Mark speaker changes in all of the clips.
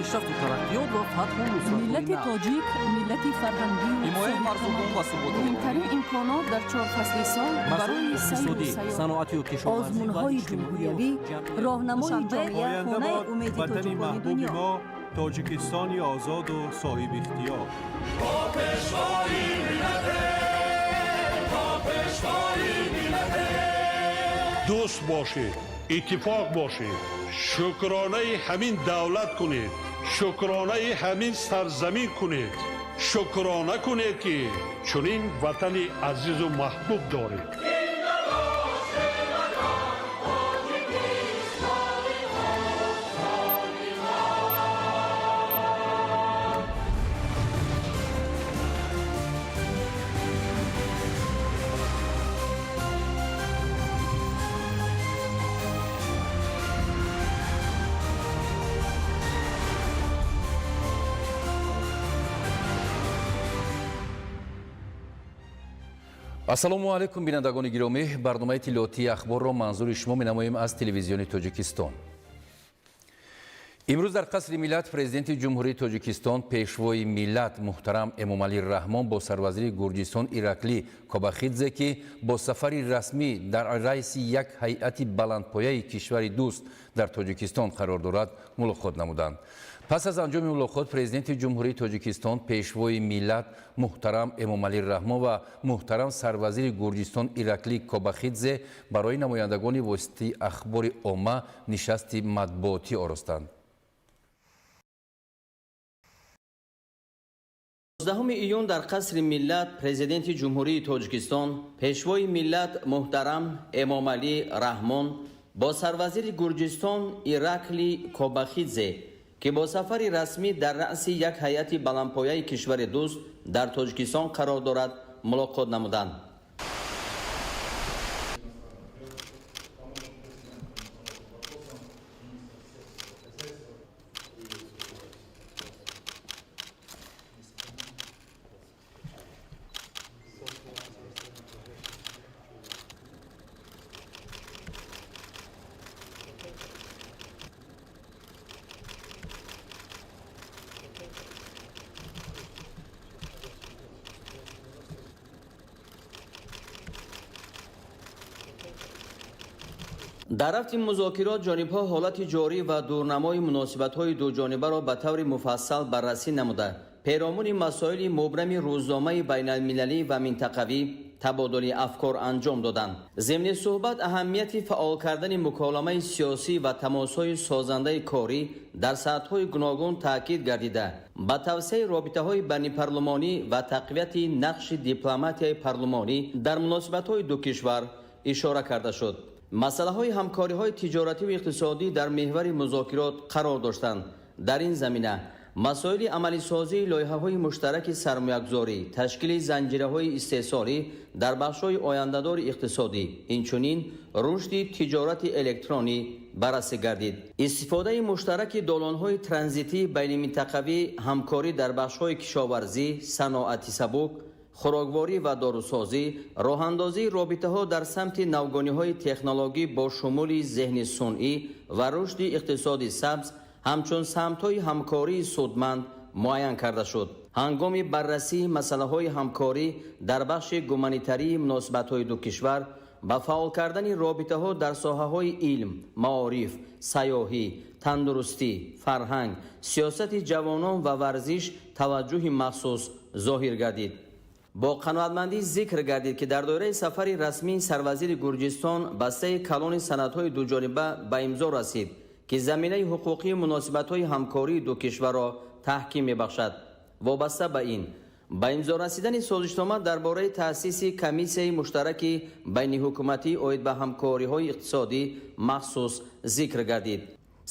Speaker 1: پیشرفت و ترقیات و فتح و نصرت و
Speaker 2: ملت
Speaker 1: اینا.
Speaker 2: تاجیک ملت فرهنگی و
Speaker 1: حمایه مردم و ثبات
Speaker 2: مهمترین امکانات در 4 فصل سال برای سیر و
Speaker 1: اقتصادی،
Speaker 2: سیاحت،
Speaker 1: صنعتی و کشاورزی و
Speaker 2: آزمون‌های
Speaker 1: اجتماعی و
Speaker 2: جمهوریوی،
Speaker 1: جمعیت.
Speaker 2: راهنمای جامعه
Speaker 3: آینده
Speaker 2: خانه
Speaker 3: باد
Speaker 2: امید
Speaker 3: وطنی
Speaker 2: تاجیکان
Speaker 3: محبوب
Speaker 2: دنیا.
Speaker 3: ما تاجیکستانی آزاد و صاحب اختیار.
Speaker 4: دوست باشید، اتفاق باشید، شکرانه همین دولت کنید، شکرانه همین سرزمین کنید، شکرانه کنید که چنین وطن عزیز و محبوب دارید.
Speaker 5: ассалому алайкум бинандагони гиромӣ, барномаи тиллиётии ахборро манзури шумо менамоем аз телевизиони тоҷикистон. имрӯз дар қасри миллат президенти ҷумҳурии тоҷикистон пешвои миллат муҳтарам эмомалӣ раҳмон бо сарвазири гурҷистон ираклӣ кобахидзе ки бо сафари расмӣ дар раиси як ҳайати баландпояи кишвари дӯст дар тоҷикистон қарор дорад мулоқот намуданд. пас аз анҷоми мулоқот президенти ҷумҳурии тоҷикистон пешвои миллат муҳтарам эмомалӣ раҳмон ва муҳтарам сарвазири гурҷистон ираклӣ кобахидзе барои намояндагони воситаи ахбори омма нишасти матбуотӣ оростанд.
Speaker 6: 19 июн дар қасри миллат президенти ҷумҳурии тоҷикистон пешвои миллат муҳтарам эмомалӣ раҳмон бо сарвазири гурҷистон иракли кобахидзе ки бо сафари расмӣ дар раъси як ҳайати баландпояи кишвари дӯст дар тоҷикистон қарор дорад мулоқот намуданд. дар рафти музокирот ҷонибҳо ҳолати ҷорӣ ва дурнамои муносибатҳои дуҷонибаро ба таври муфассал баррасӣ намуда пейромони масоили мубрами рӯзномаи байналмилалӣ ва минтақавӣ табодули афкор анҷом доданд. зимни суҳбат аҳамияти фаъол кардани муколамаи сиёсӣ ва тамосҳои созандаи корӣ дар сатҳҳои гуногун таъкид гардида ба тавсеяи робитаҳои байнипарлумонӣ ва тақвияти нақши дипломатияи парлумонӣ дар муносибатҳои ду кишвар ишора карда шуд. масъалаҳои ҳамкориҳои тиҷоративу иқтисодӣ дар меҳвари музокирот қарор доштанд. дар ин замина масоили амалисозии лоиҳаҳои муштараки сармоягузорӣ, ташкили занҷираҳои истеҳсолӣ дар бахшҳои ояндадори иқтисодӣ, инчунин рушди тиҷорати электронӣ баррасӣ гардид. истифодаи муштараки долонҳои транзитӣ байниминтақавӣ, ҳамкорӣ дар бахшҳои кишоварзӣ, саноати сабук, хӯрокворӣ ва дорусозӣ, роҳандозии робитаҳо дар самти навгониҳои технологӣ бо шумули зеҳни сунъӣ ва рушди иқтисоди сабз ҳамчун самтҳои ҳамкории судманд муайян карда шуд. ҳангоми баррасии масъалаҳои ҳамкорӣ дар бахши гуманитарии муносибатҳои ду кишвар ба фаъол кардани робитаҳо дар соҳаҳои илм, маориф, сайёҳӣ, тандурустӣ, фарҳанг, сиёсати ҷавонон ва варзиш таваҷҷӯҳи махсус зоҳир гардид. бо қаноатмандӣ зикр гардид ки дар доираи сафари расмии сарвазири гурҷистон бастаи калони санадҳои дуҷониба ба имзо расид ки заминаи ҳуқуқии муносибатҳои ҳамкории ду кишварро таҳким мебахшад. вобаста ба ин ба имзо расидани созишнома дар бораи таъсиси комиссияи муштараки байниҳукуматӣ оид ба ҳамкориҳои иқтисодӣ махсус зикр гардид.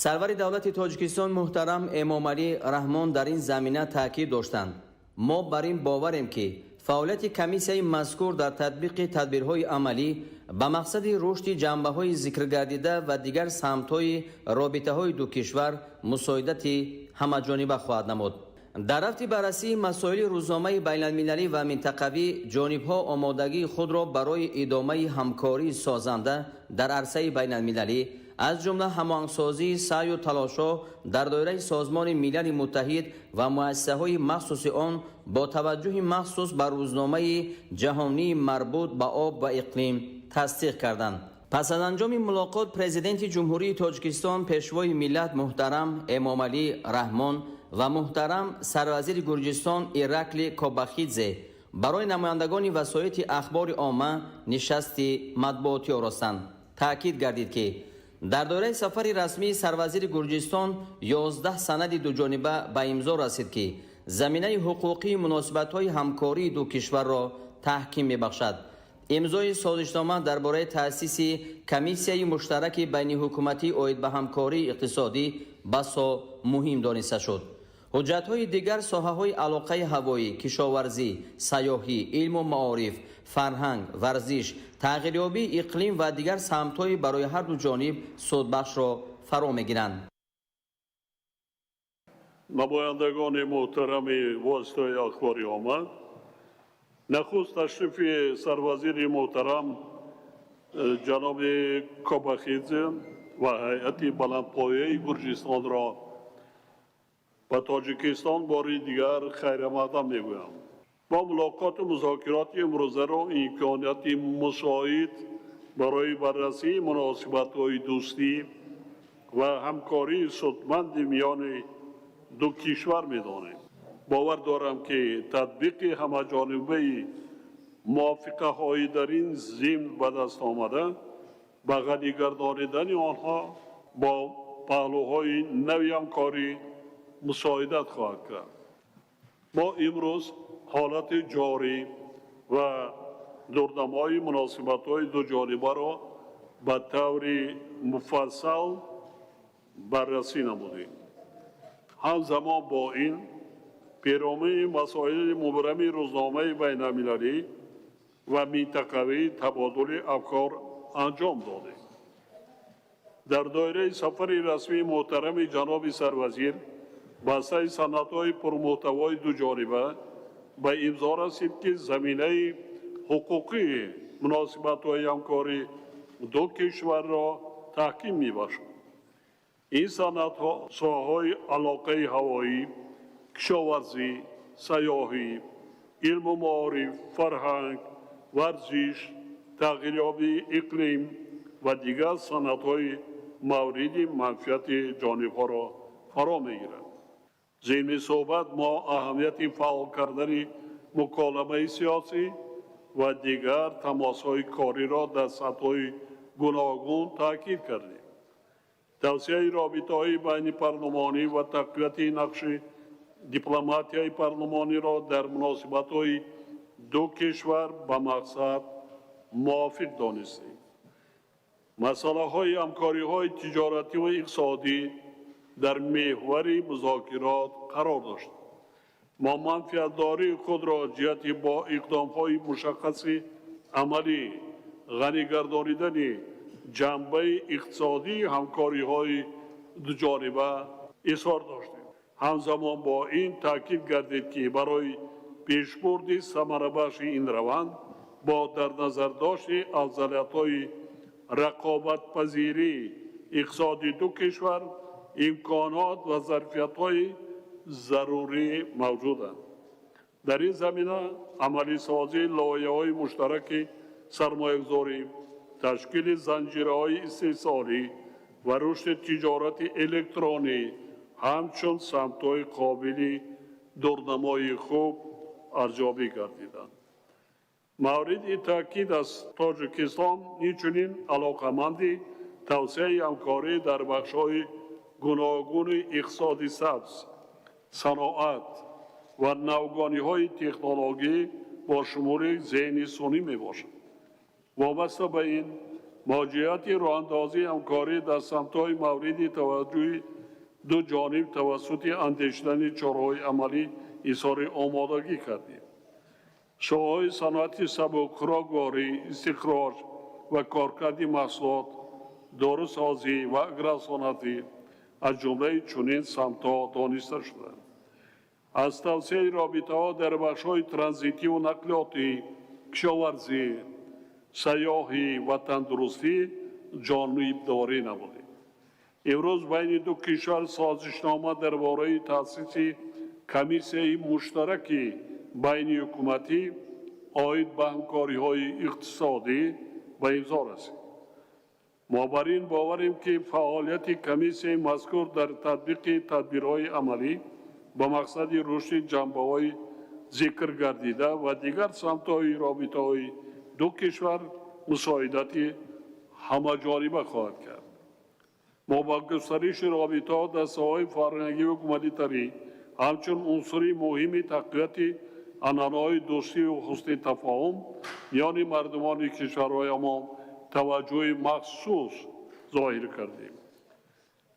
Speaker 6: сарвари давлати тоҷикистон муҳтарам эмомалӣ раҳмон дар ин замина таъкид доштанд: мо бар ин боварем ки фаъолияти комиссияи мазкур дар татбиқи тадбирҳои амалӣ ба мақсади рушди ҷанбаҳои зикргардида ва дигар самтҳои робитаҳои ду кишвар мусоидати ҳамаҷониба хоҳад намуд. дар рафти баррасии масоили рӯзномаи байналмилалӣ ва минтақавӣ ҷонибҳо омодагии худро барои идомаи ҳамкории созанда дар арсаи байналмилалӣ از جمله هماهنگسازی سعی و تلاش‌ها در دایره سازمان ملل متحد و مؤسسه‌های مخصوص آن با توجه مخصوص بر روزنامه جهانی مربوط به آب و اقلیم تصدیق کردند. پس از انجام ملاقات پرزیدنت جمهوری تاجیکستان پیشوای ملت محترم امامعلی رحمان و محترم سروزیر گرجستان ایرکلی کوباخیدزه برای نمایندگان وسایط اخبار عامه نشست مطبوعاتی آراستند. تأکید گردید که در دوره سفر رسمی سروزیر گرجستان 11 سند دوجانبه به امضا رسید که زمینه حقوقی مناسبت‌های همکاری دو کشور را تحکیم می‌بخشد. امضای سازشنامه درباره تأسیس کمیسیه مشترک بین حکومتی عاید به همکاری اقتصادی بسا مهم دانسته شد. حجت‌های دیگر ساحه‌های علاقه هوایی، کشاورزی، سیاحی، علم و معارف، فرهنگ، ورزش، تغییریابی اقلیم و دیگر سمت‌های برای هر دو جانب سودبخش را فرا می‌گیرند.
Speaker 4: نمایندگان محترم واسطه اخبار عامه، نخست تشریف سروزیر محترم جناب کوباخیدزه و هیئت بلندپایه گرجستان را به تاجیکستان باری دیگر خیر مقدم میگویم. با ملاقات مذاکرات امروزه را امکانیت مساعد برای بررسی مناسبت‌های دوستی و همکاری سودمند میان دو کشور می‌دانیم. باور دارم که تطبیق همه‌جانبه موافقه‌های در این ضمن به دست آمده به غنی گردانیدن آنها با پهلوهای نوی همکاری مساعدت خواهد کرد. ما امروز حالت جاری و دورنمای مناسبت‌های دو جانبه را به طور مفصل بررسی نمودیم. همزمان با این پیرامون مسائل مبرم روزنامه بین المللی و منطقوی تبادل افکار انجام دادیم. در دایره سفر رسمی محترم جناب سروزیر بسته سندهای پرمحتوای دو جانبه به امضا رسید که زمینه حقوقی مناسبت‌های همکاری دو کشور را تحکیم می‌بخشد. این سندها ساحه‌های علاقه هوایی، کشاورزی، سیاحی، علم و معارف، فرهنگ، ورزش، تغییریابی اقلیم و دیگر سندهای مورد منفعت جانب‌ها را فرا می‌گیرد. ضمن صحبت ما اهمیت فعال کردن مکالمه سیاسی و دیگر تماس‌های کاری را در سطح‌های گوناگون تاکید کردیم. توسعه رابطه‌های بین پارلمانی و تقویت نقش دیپلماتیای پارلمانی را در مناسبت‌های دو کشور به مقصد موافق دانستیم. مسائل همکاری‌های تجارتی و اقتصادی در محور مذاکرات قرار داشت. ما منفعت‌داری خود را جهت با اقدام‌های مشخص عملی غنی گردانیدن جنبه اقتصادی همکاری‌های دوجانبه اظهار داشتیم. همزمان با این تاکید گردید که برای پیشبرد ثمره‌بخش این روند با در نظر داشت افضلیت‌های رقابت‌پذیری اقتصادی دو کشور امکانات و ظرفیت‌های ضروری موجودند. در این زمینه عملی سازی لایحه‌های مشترک سرمایه‌گذاری، تشکیل زنجیره‌های استحصالی و رشد تجارت الکترونی همچون سمت‌های قابل دورنمای خوب ارزیابی گردیدند. مورد تاکید از تاجیکستان همچنین علاقه‌مند توسعه همکاری در بخش‌های گوناگون اقتصاد سبز، صنعت و نوگانی‌های تکنولوژی با شمول ذهن سنی میباشد. وابسته به این موجهیت راه‌اندازی همکاری در سمت‌های مورد توجه دو جانب توسط اندیشیدن چاره‌های عملی اظهار آمادگی کردیم. شاخه‌های صنعت سبک‌راگواری، استخراج و کارکرد محصولات، داروسازی و اگرصنعتی از جمله چنین سمت‌ها دانسته شدند. از توسعه رابطه‌ها در بخش‌های ترانزیتی و نقلیاتی، کشاورزی، سیاحی و تندرستی جانبداری نمودیم. امروز بین دو کشور سازشنامه درباره تأسیس کمیسیون مشترک بین حکومتی آید به همکاری‌های اقتصادی به امضا رسید. ما بر این باوریم که فعالیت کمیسیون مذکور در تطبیق تدبیرهای عملی به مقصد رشد جنبه‌های ذکر گردیده و دیگر سمت‌های رابطه‌های دو کشور مساعدت همه‌جانبه خواهد کرد. ما با گسترش رابطه‌ها در ساحه فرهنگی و گومانیتری همچون عنصری مهم تقویت عنعنه‌های دوستی و حسن تفاهم میان مردمان کشورهای ما توجه مخصوص ظاهر کردیم.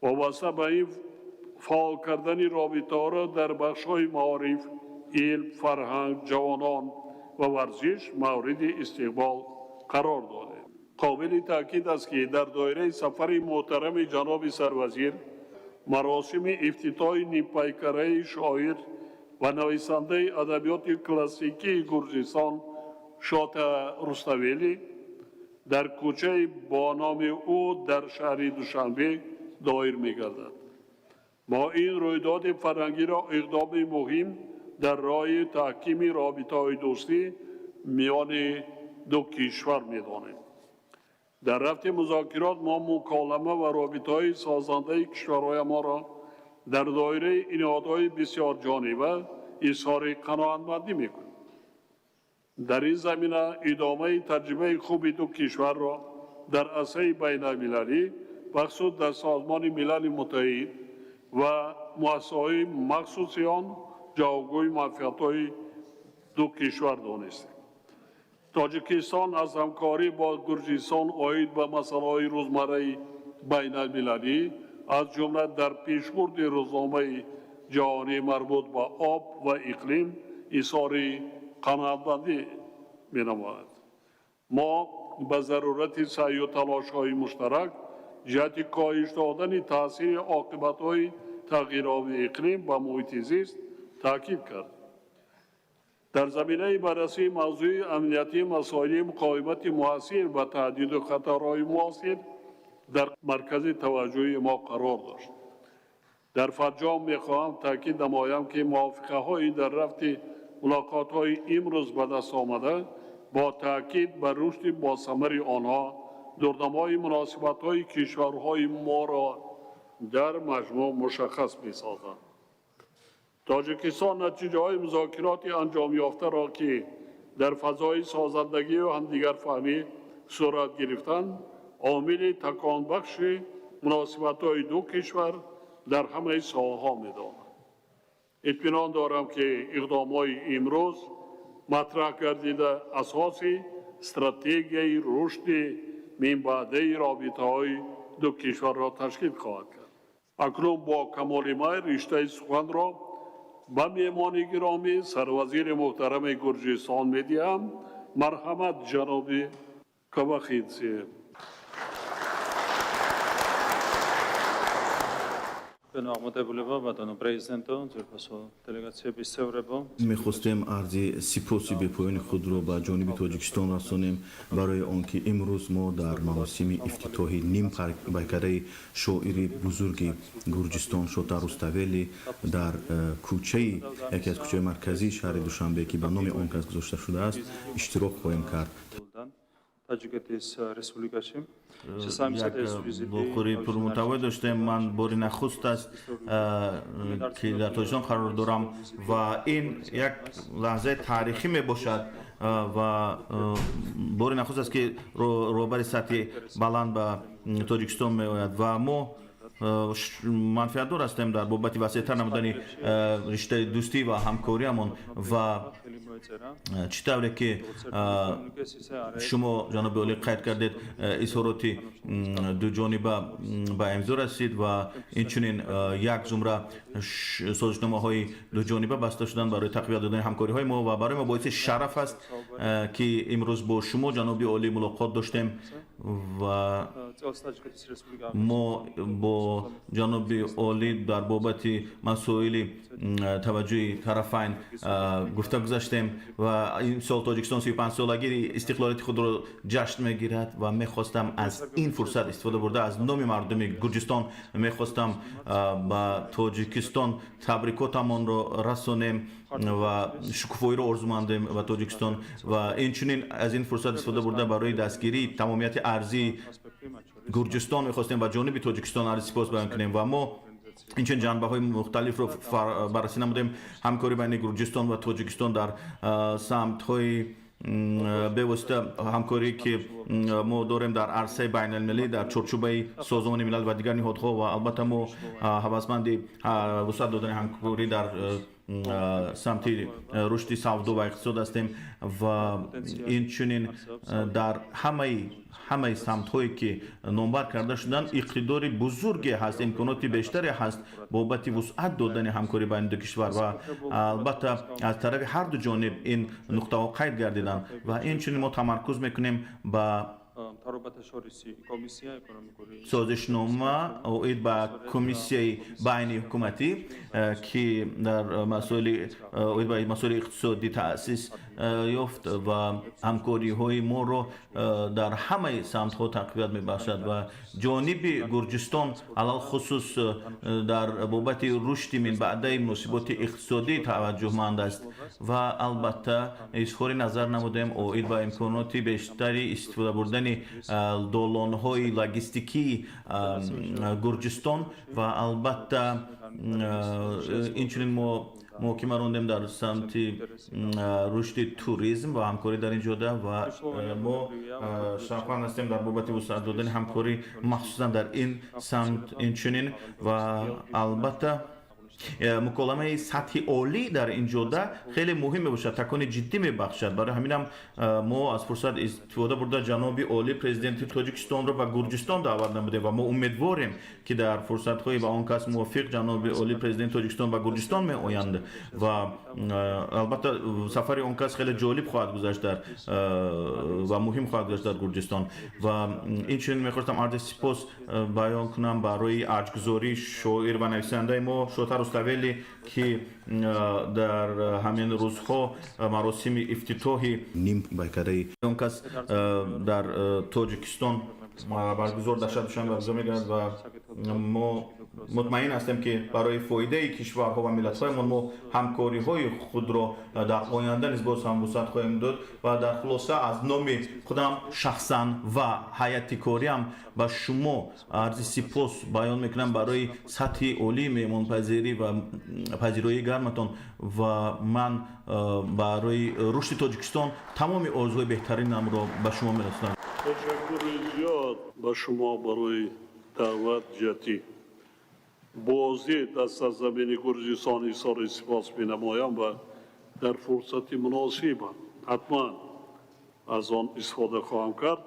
Speaker 4: وابسته به این فعال کردن رابطه‌ها را در بخش‌های معارف، علم، فرهنگ، جوانان و ورزش مورد استقبال قرار دادیم. قابل تأکید است که در دایره سفر محترم جناب سروزیر مراسم افتتاح نیمپیکره شاعر و نویسنده ادبیات کلاسیکی گرجستان شاتا رستویلی در کوچه با نام او در شهر دوشنبه دایر می‌گردد. ما این رویداد فرهنگی را اقدام مهم در راه تحکیم رابطه‌های دوستی میان دو کشور می‌دانیم. در رفت مذاکرات ما مکالمه و رابطه‌های سازنده کشورهای ما را در دایره نهادهای بسیار جانبه اظهار قناعتمندی می‌کنیم. در این زمینه ادامه تجربه خوب دو کشور را در عرصه بین‌المللی بخصوص در سازمان ملل متحد و مؤسسه‌های مخصوص آن جایگاه موفقیت‌های دو کشور دانستیم. تاجیکستان از همکاری با گرجستان آید به مسائل روزمره بین‌المللی از جمله در پیشبرد روزنامه جهانی مربوط به آب و اقلیم اظهار قناعتمندی می‌نماید. ما به ضرورت سعی و تلاش‌های مشترک جهت کاهش دادن تاثیر عاقبت‌های تغییرات اقلیم و محیط زیست تاکید کرد. در زمینه بررسی موضوع امنیتی مسائل مقاومت مؤثر و تهدید و خطرهای معاصر در مرکز توجه ما قرار داشت. در فرجام می‌خواهم تاکید نمایم که موافقه‌های در رفت ملاقات‌های امروز به دست آمده با تاکید بر رشد باثمر آنها دردمای مناسبت‌های کشورهای ما را در مجموع مشخص می‌سازند. تاجیکستان نتیجه‌های مذاکرات انجام یافته را که در فضای سازندگی و همدیگر فهمی صورت گرفتند عامل تکانبخش مناسبت‌های دو کشور در همه ساحه‌ها می‌داند. اطمینان دارم که اقدام‌های امروز مطرح گردیده اساس استراتژی رشد منبعده رابطه‌های دو کشور را تشکیل خواهد کرد. اکنون با کمال میل رشته سخن را به مهمان گرامی سروزیر محترم گرجستان می‌دهم. مرحمت جناب کاباخیدзе.
Speaker 7: می‌خواستیم عرض سپاسی به پایان خود را به جانب تاجیکستان رسانیم برای آنکه امروز ما در مراسم افتتاح نیم پیکره شاعر بزرگ گرجستان شاتا رستویلی در یکی از کوچه مرکزی شهر دوشنبه که به نام آن کس گذاشته شده است اشتراک خواهیم کرد. بخوری پرمتوی داشتم من باری نخست است که در تاجیکستان قرار دارم و این یک لحظه تاریخی می باشد و باری نخست است که روبر سطح بلند به تاجیکستان می آید و ما منفعت دار هستیم در بابت وسیع‌تر نمودن رشته دوستی و همکاریمان و چطوری که شما جناب عالی قید کردید اظهارات دو جانبه به امضا رسید و اینچنین یک زمره سازشنامه‌های دو جانبه بسته شدن برای تقویت دادن همکاری‌های ما و برای ما باعث شرف است که امروز با شما جناب عالی ملاقات داشتیم و ما با جناب عالی در بابت مسائل توجه طرفین گفته گذاشتیم و این سال تاجیکستان 35 سالگی استقلالیت خود را جشن میگیرد و میخواستم از این فرصت استفاده برده از نام مردم گرجستان میخواستم با تاجیکستان تبریکاتمان را رسانیم و شکوفایی را آرزومندیم و تاجیکستان و اینچنین از این فرصت استفاده برده برای دستگیری تمامیت ارضی گرجستان میخواستیم و جانب تاجیکستان عرض سپاس بیان کنیم و ما اینچنین جنبه های مختلف رو بررسی نمودیم. همکاری بین گرجستان و تاجیکستان در سمت های به واسطه همکاری که ما داریم در عرصه بین المللی در چارچوبه سازمان ملل و دیگر نهادها و البته ما هوسمند وسعت دادن همکاری در سمت رشد سودا و اقتصاد هستیم و اینچنین در همه سمت هایی که نامبر کرده شدن اقتدار بزرگی هست، امکانات بیشتری هست بابت وسعت دادن همکاری بین دو کشور و البته از طرف هر دو جانب این نقطه ها قید گردیدن و اینچنین ما تمرکز میکنیم با سازشنامه اوید با کمیسیه بین حکومتی که در مسائل اقتصادی تأسیس یافت و همکاری های ما رو در همه سمت ها تقویت می بخشد و جانب گرجستان علال خصوص در بابت رشد من بعد مناسبات اقتصادی توجهمند است و البته اظهار نظر نمودیم اوید با امکانات بیشتری استفاده بردن دالان های لوجستیکی گرجستان و البته اینچنین ما محکمه راندیم در سمت رشد توریسم و همکاری در این جاده و ما شاقان هستیم در بابت وسعت دادن همکاری مخصوصا در این سمت اینچنین و البته مکالمه سطح عالی در این جاده خیلی مهم باشد، تکان جدی میبخشد. برای همینم ما از فرصت استفاده برده جناب عالی پرزیدنت تاجیکستان را به گرجستان دعوت نمودیم و ما امیدواریم که در فرصت های با آن کس موافق جناب عالی پرزیدنت تاجیکستان به گرجستان می آیند و البته سفر آن کس خیلی جالب خواهد گذشت و مهم خواهد گذشت در گرجستان و اینچنین میخواستم عرض سپاس بیان کنم برای ارجگذاری شاعر و نویسنده ما شوتر استویلی که در همین روزها مراسم افتتاحی نیم بیکاری اون کس در تاجیکستان برگزار در شهر دوشنبه برگزار می‌گردد و ما مطمئن هستیم که برای فایده کشورها و ملت‌های ما همکاری‌های خود را در آینده نیز باز هم وسعت خواهیم داد و در خلاصه از نام خودم شخصا و هیئت کاریم به شما عرض سپاس بیان میکنم برای سطح عالی مهمانپذیری و پذیرایی گرمتان و من برای رشد تاجیکستان تمام آرزوهای بهترینم را به شما میرسانم.
Speaker 4: تشکر زیاد به شما برای دعوت جدی. بازدید از سرزمین گرجستان ایثار سپاس می‌نمایم و در فرصت مناسب حتما از آن استفاده خواهم کرد.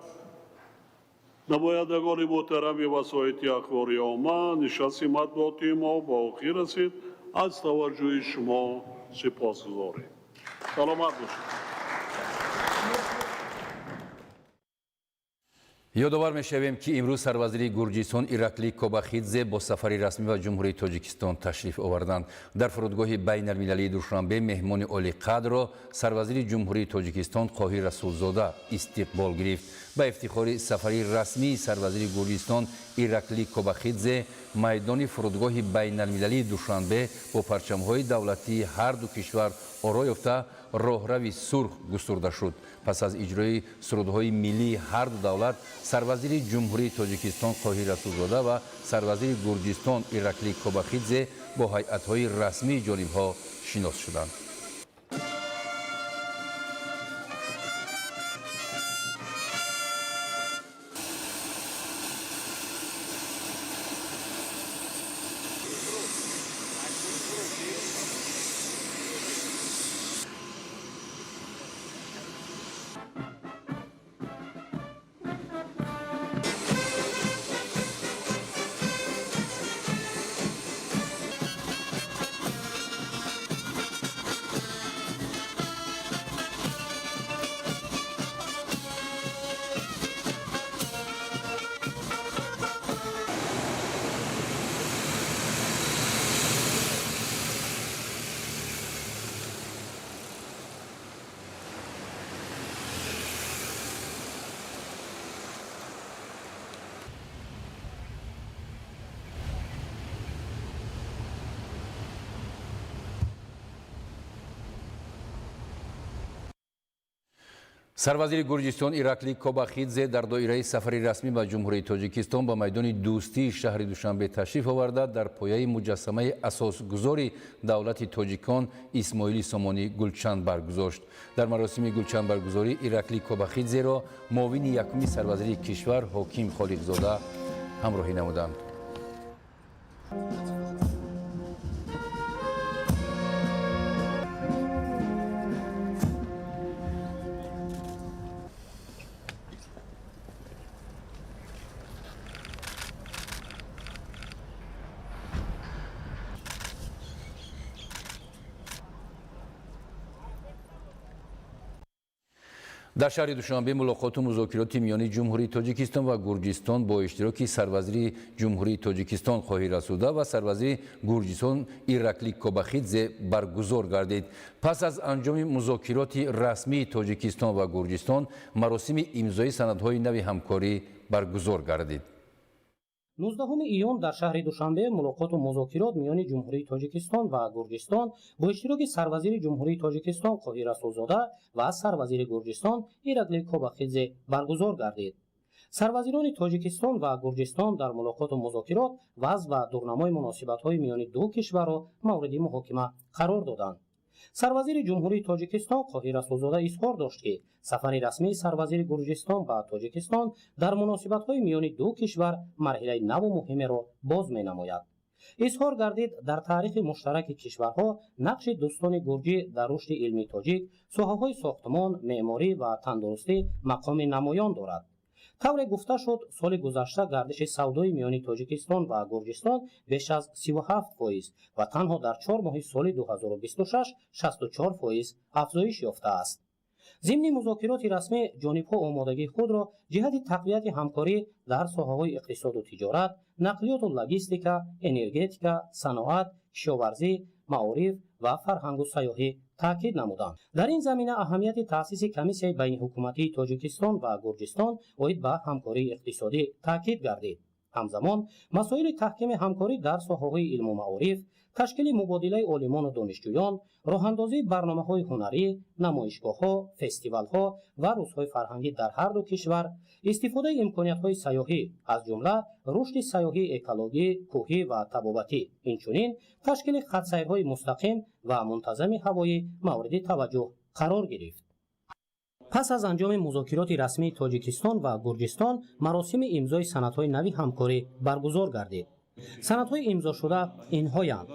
Speaker 4: نمایندگان محترم وسایط اخباری عامه، نشست مطبوعاتی ما با آخر رسید. از توجه شما سپاسگزاریم. سلامت باشید.
Speaker 5: یادآور می‌شویم که امروز سروزیر گرجستان ایراکلی کوباخیدзе با سفری رسمی به جمهوری تاجیکستان تشریف آوردند. در فرودگاه بین المللی دوشنبه مهمان عالی قدر را سروزیر جمهوری تاجیکستان قاهر رسولزاده استقبال گرفت. با افتخار سفری رسمی سروزیر گرجستان ایراکلی کوباخیدзе میدان فرودگاه بین المللی دوشنبه با پرچم‌های دولتی هر دو کشور آرا یافته راهروی سرخ گسترده شد. پس از اجرای سرودهای ملی هر دو دولت سروزیر جمهوری تاجیکستان قاهر رسولزاده و سروزیر گرجستان ایراکلی کوباخیدзе با هیئت‌های رسمی جانب‌ها شناس شدند. сарвазири гурҷистон Иракли Кобахидзе дар доираи сафари расмӣ ба ҷумҳурии Тоҷикистон ба майдони дӯстии шаҳри Душанбе ташриф оварда дар пояи муҷассамаи асосгузори давлати тоҷикон Исмоили Сомонӣ гулчанд баргузошт. Дар маросими гулчандбаргузорӣ Иракли Кобахидзеро муовини якуми сарвазири кишвар Ҳоким Холиқзода ҳамроҳӣ намуданд. дар шаҳри Душанбе мулоқоту музокироти миёни ҷумҳурии Тоҷикистон ва Гурҷистон бо иштироки сарвазири ҷумҳурии Тоҷикистон Қоҳир Расуда ва сарвазири Гурҷистон Иракли Кобахидзе баргузор гардид. пас аз анҷоми музокироти расмии Тоҷикистон ва Гурҷистон маросими имзои санадҳои нави ҳамкорӣ баргузор гардид.
Speaker 8: 19 июн дар шаҳри Душанбе мулоқоту музокирот миёни ҷумҳурии Тоҷикистон ва Гурҷистон бо иштироки сарвазири ҷумҳурии Тоҷикистон Қоҳир Расулзода ва сарвазири Гурҷистон Иракли Кобахидзе баргузор гардид. сарвазирони Тоҷикистон ва Гурҷистон дар мулоқоту музокирот вазъ ва дурнамои муносибатҳои миёни ду кишварро мавриди муҳокима қарор доданд. сарвазири ҷумҳурии Тоҷикистон Қоҳир Расулзода изҳор дошт ки сафари расмии сарвазири Гурҷистон ба Тоҷикистон дар муносибатҳои миёни ду кишвар марҳилаи наву муҳимеро боз менамояд. изҳор гардид дар таърихи муштараки кишварҳо нақши дӯстони гурҷӣ дар рушди илми тоҷик соҳаҳои сохтмон, меъморӣ ва тандурустӣ мақоми намоён дорад. тавре гуфта шуд, соли гузашта гардиши савдои миёни Тоҷикистон ва Гурҷистон беш аз 37% ва танҳо дар 4 моҳи соли 2026 64% афзоиш ёфтааст. зимни музокироти расмӣ ҷонибҳо омодагии худро ҷиҳати тақвияти ҳамкорӣ дар соҳаҳои иқтисоду тиҷорат, нақлиёту логистика, энергетика, саноат, кишоварзӣ, маориф ва фарҳангу сайёҳӣ таъкид намуданд. дар ин замина аҳамияти таъсиси комиссияи байниҳукуматии Тоҷикистон ва Гурҷистон оид ба ҳамкории иқтисодӣ таъкид гардид. ҳамзамон масоили таҳкими ҳамкорӣ дар соҳаҳои илму маориф, ташкили мубодилаи олимону донишҷӯён, роҳандозии барномаҳои ҳунарӣ, намоишгоҳҳо, фестивалҳо ва рӯзҳои фарҳангӣ дар ҳарду кишвар, истифодаи имкониятҳои сайёҳӣ, аз ҷумла рушди сайёҳии экологӣ, кӯҳӣ ва табобатӣ, инчунин ташкили хатсайрҳои мустақим ва мунтазами ҳавоӣ мавриди таваҷҷӯҳ қарор гирифт. пас аз анҷоми музокироти расмии Тоҷикистон ва Гурҷистон маросими имзои санадҳои нави ҳамкорӣ баргузор гардид. санадҳои имзошуда инҳоянд: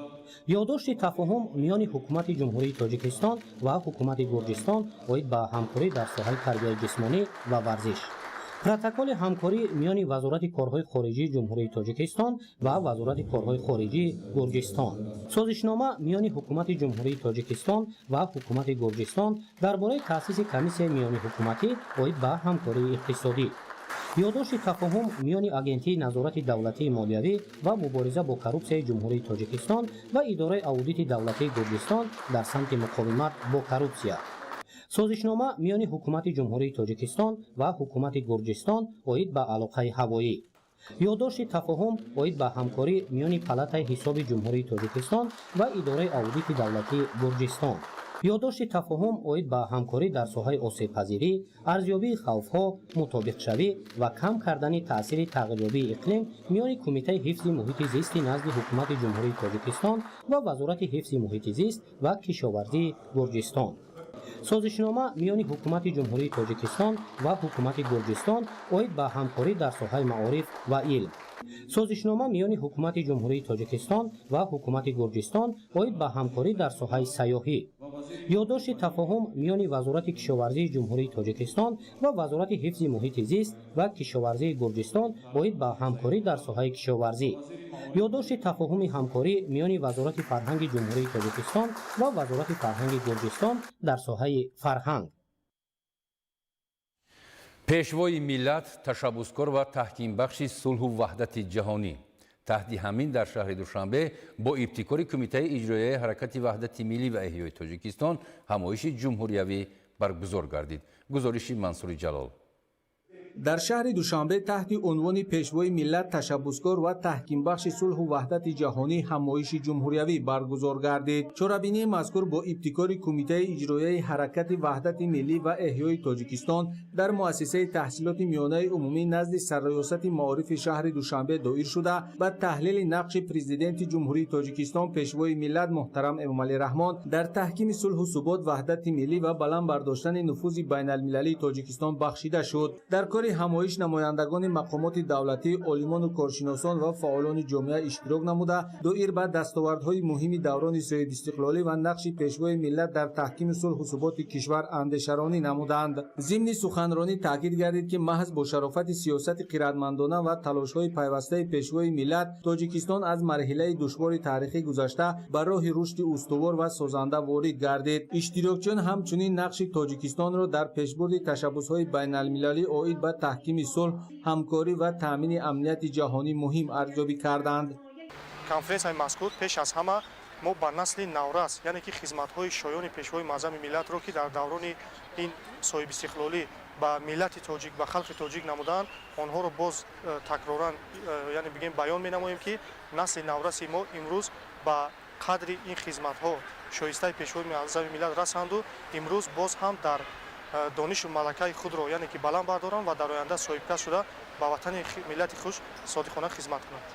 Speaker 8: ёддошти тафоҳум миёни ҳукумати ҷумҳурии Тоҷикистон ва ҳукумати Гурҷистон оид ба ҳамкорӣ дар соҳаи тарбияи ҷисмонӣ ва варзиш, протоколи ҳамкорӣ миёни вазорати корҳои хориҷии ҷумҳурии Тоҷикистон ва вазорати корҳои хориҷии Гурҷистон, созишнома миёни ҳукумати ҷумҳурии Тоҷикистон ва ҳукумати Гурҷистон дар бораи таъсиси комиссияи миёниҳукуматӣ оид ба ҳамкории иқтисодӣ, ёддошти тафоҳум миёни агентии назорати давлатии молиявӣ ва мубориза бо коррупсияи ҷумҳурии Тоҷикистон ва идораи аудити давлатии Гурҷистон дар самти муқовимат бо коррупсия, созишнома миёни ҳукумати ҷумҳурии Тоҷикистон ва ҳукумати Гурҷистон оид ба алоқаи ҳавоӣ, ёддошти тафоҳум оид ба ҳамкорӣ миёни палатаи ҳисоби ҷумҳурии Тоҷикистон ва идораи аудити давлатии Гурҷистон, ёддошти тафоҳум оид ба ҳамкорӣ дар соҳаи осебпазирӣ, арзёбии хавфҳо, мутобиқшавӣ ва кам кардани таъсири тағйирёбии иқлим миёни Кумитаи ҳифзи муҳити зисти назди ҳукумати ҷумҳурии Тоҷикистон ва вазорати ҳифзи муҳити зист ва кишоварзии Гурҷистон, созишнома миёни ҳукумати ҷумҳурии Тоҷикистон ва ҳукумати Гурҷистон оид ба ҳамкорӣ дар соҳаи маориф ва илм, созишнома миёни ҳукумати ҷумҳурии Тоҷикистон ва ҳукумати Гурҷистон оид ба ҳамкорӣ дар соҳаи сайёҳӣ, ёддошти тафоҳум миёни вазорати кишоварзии ҷумҳурии Тоҷикистон ва вазорати ҳифзи муҳити зист ва кишоварзии Гурҷистон оид ба ҳамкорӣ дар соҳаи кишоварзӣ, ёддошти тафоҳуми ҳамкорӣ миёни вазорати фарҳанги ҷумҳурии Тоҷикистон ва вазорати фарҳанги Гурҷистон дар соҳаи фарҳанг.
Speaker 5: пешвои миллат, ташаббускор ва таҳкимбахши сулҳу ваҳдати ҷаҳонӣ таҳди ҳамин дар шаҳри Душанбе бо ибтикори Кумитаи иҷроияи ҳаракати ваҳдати миллӣ ва эҳёи Тоҷикистон ҳамоиши ҷумҳуриявӣ баргузор гардид. гузориши Мансури Ҷалол.
Speaker 9: در شهر دوشنبه تحت عنوان پیشوای ملت تشبسکار و تحکیم بخش صلح و وحدت جهانی همایش جمهوریوی برگزار گردید. چرابینی مذکور با ابتکار کمیته اجرایی حرکت وحدت ملی و احیای تاجیکستان در مؤسسه تحصیلات میانه عمومی نزد سرریاست معارف شهر دوشنبه دایر شده و تحلیل نقش پرزیدنت جمهوری تاجیکستان پیشوای ملت محترم امامعلی رحمان در تحکیم صلح و ثبات وحدت ملی و بلند برداشتن نفوذ بین المللی تاجیکستان بخشیده شد. در کار همایش نمایندگان مقامات دولتی، عالمان و کارشناسان و فعالان جامعه اشتراک نموده دایر به دستاوردهای مهم دوران صاحب استقلالی و نقش پیشوای ملت در تحکیم صلح و ثبات کشور اندیشه‌رانی نمودند. ضمن سخنرانی تاکید گردید که محض با شرافت سیاست خردمندانه و تلاش‌های پیوسته پیشوای ملت تاجیکستان از مرحله دشوار تاریخی گذشته بر راه رشد استوار و سازنده وارد گردید. اشتراکچیان همچنین نقش تاجیکستان را در پیشبرد تشبس‌های بین‌المللی عاید به تحکیم صلح، همکاری و تامین امنیت جهانی مهم ارزیابی کردند.
Speaker 10: конференсияи мазкур пеш аз ҳама мо ба насли наврас яъне ки хизматҳои шоёни пешвои маъзами миллатро ки дар даврони ин соҳибистиқлолӣ ба миллати тоҷик ба халқи тоҷик намуданд онҳоро боз такроран яъне бигем баён менамоем ки насли навраси мо имрӯз ба қадри ин хизматҳо шоистаи пешвои маъзами миллат расанду имрӯз боз ҳам дар донишу малакаи худро яъне ки баланд бардоранд ва дар оянда соҳибкас шуда ба ватани миллати худ содиқона хизмат кунанд.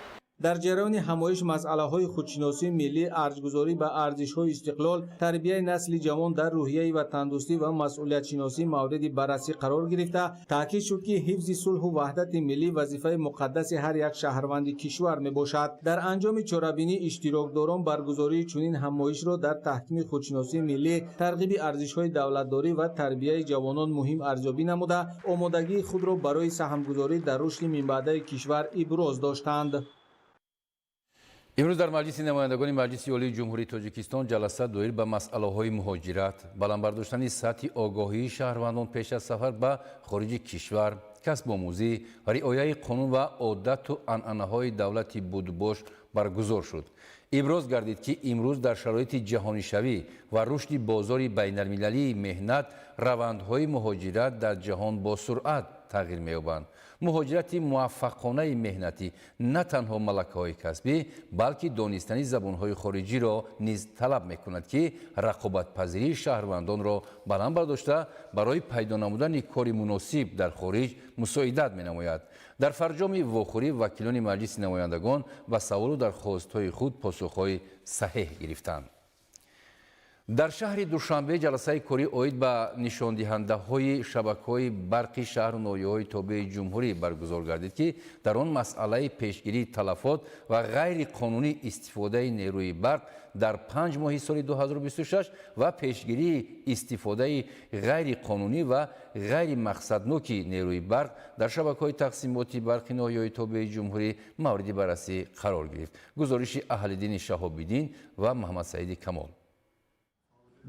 Speaker 9: در جریان همایش مسئله‌های خودشناسی ملی، ارزش‌گذاری به ارزش‌های استقلال، تربیت نسل جوان در روحیه وطن‌دوستی و مسئولیت شناسی مورد بررسی قرار گرفته، تاکید شد که حفظ صلح و وحدت ملی وظیفه مقدس هر یک شهروند کشور میباشد. در انجام چاره‌بینی اشتراکداران برگزاری چنین همایش را در تحکیم خودشناسی ملی، ترغیب ارزش‌های دولتداری و تربیت جوانان مهم ارزیابی نموده، آمادگی خود را برای سهمگذاری در رشد منبعدی کشور ابراز داشتند.
Speaker 5: امروز در مجلس نمایندگان مجلس عالی جمهوری تاجیکستان جلسه دایر به مسئله‌های مهاجرت، بلند برداشتن سطح آگاهی شهروندان پیش از سفر به خارج کشور، کسب آموزی و رعایت قانون و عادت و عنعنه‌های دولت بودباش برگزار شد. ابراز گردید که امروز در شرایط جهانی شوی و رشد بازار بین المللی مهنت روندهای مهاجرت در جهان با سرعت تغییر می‌یابند. مهاجرت موفقانه مهنتی نه تنها ملکه‌های کسبی بلکه دانستن زبان‌های خارجی را نیز طلب می‌کند که رقابت‌پذیری شهروندان را بلند برداشته برای پیدا نمودن کار مناسب در خارج مساعدت می‌نماید. در فرجام واخوری وکیلان مجلس نمایندگان و سوال و درخواست‌های خود پاسخ‌های صحیح گرفتند. در شهر دوشنبه جلسه کاری عاید به نشاندهنده‌های شبکه‌های برق شهر و ناحیه‌های تابع جمهوری برگزار گردید که در آن مسئله پیشگیری تلفات و غیر قانونی استفاده نیروی برق در 5 ماه سال 2026 و پیشگیری استفاده غیر قانونی و غیر مقصدناک نیروی برق در شبکه‌های تقسیمات برق ناحیه‌های تابع جمهوری مورد بررسی قرار گرفت. گزارش اهل‌دین شهاب‌الدین و محمد سعید کمال.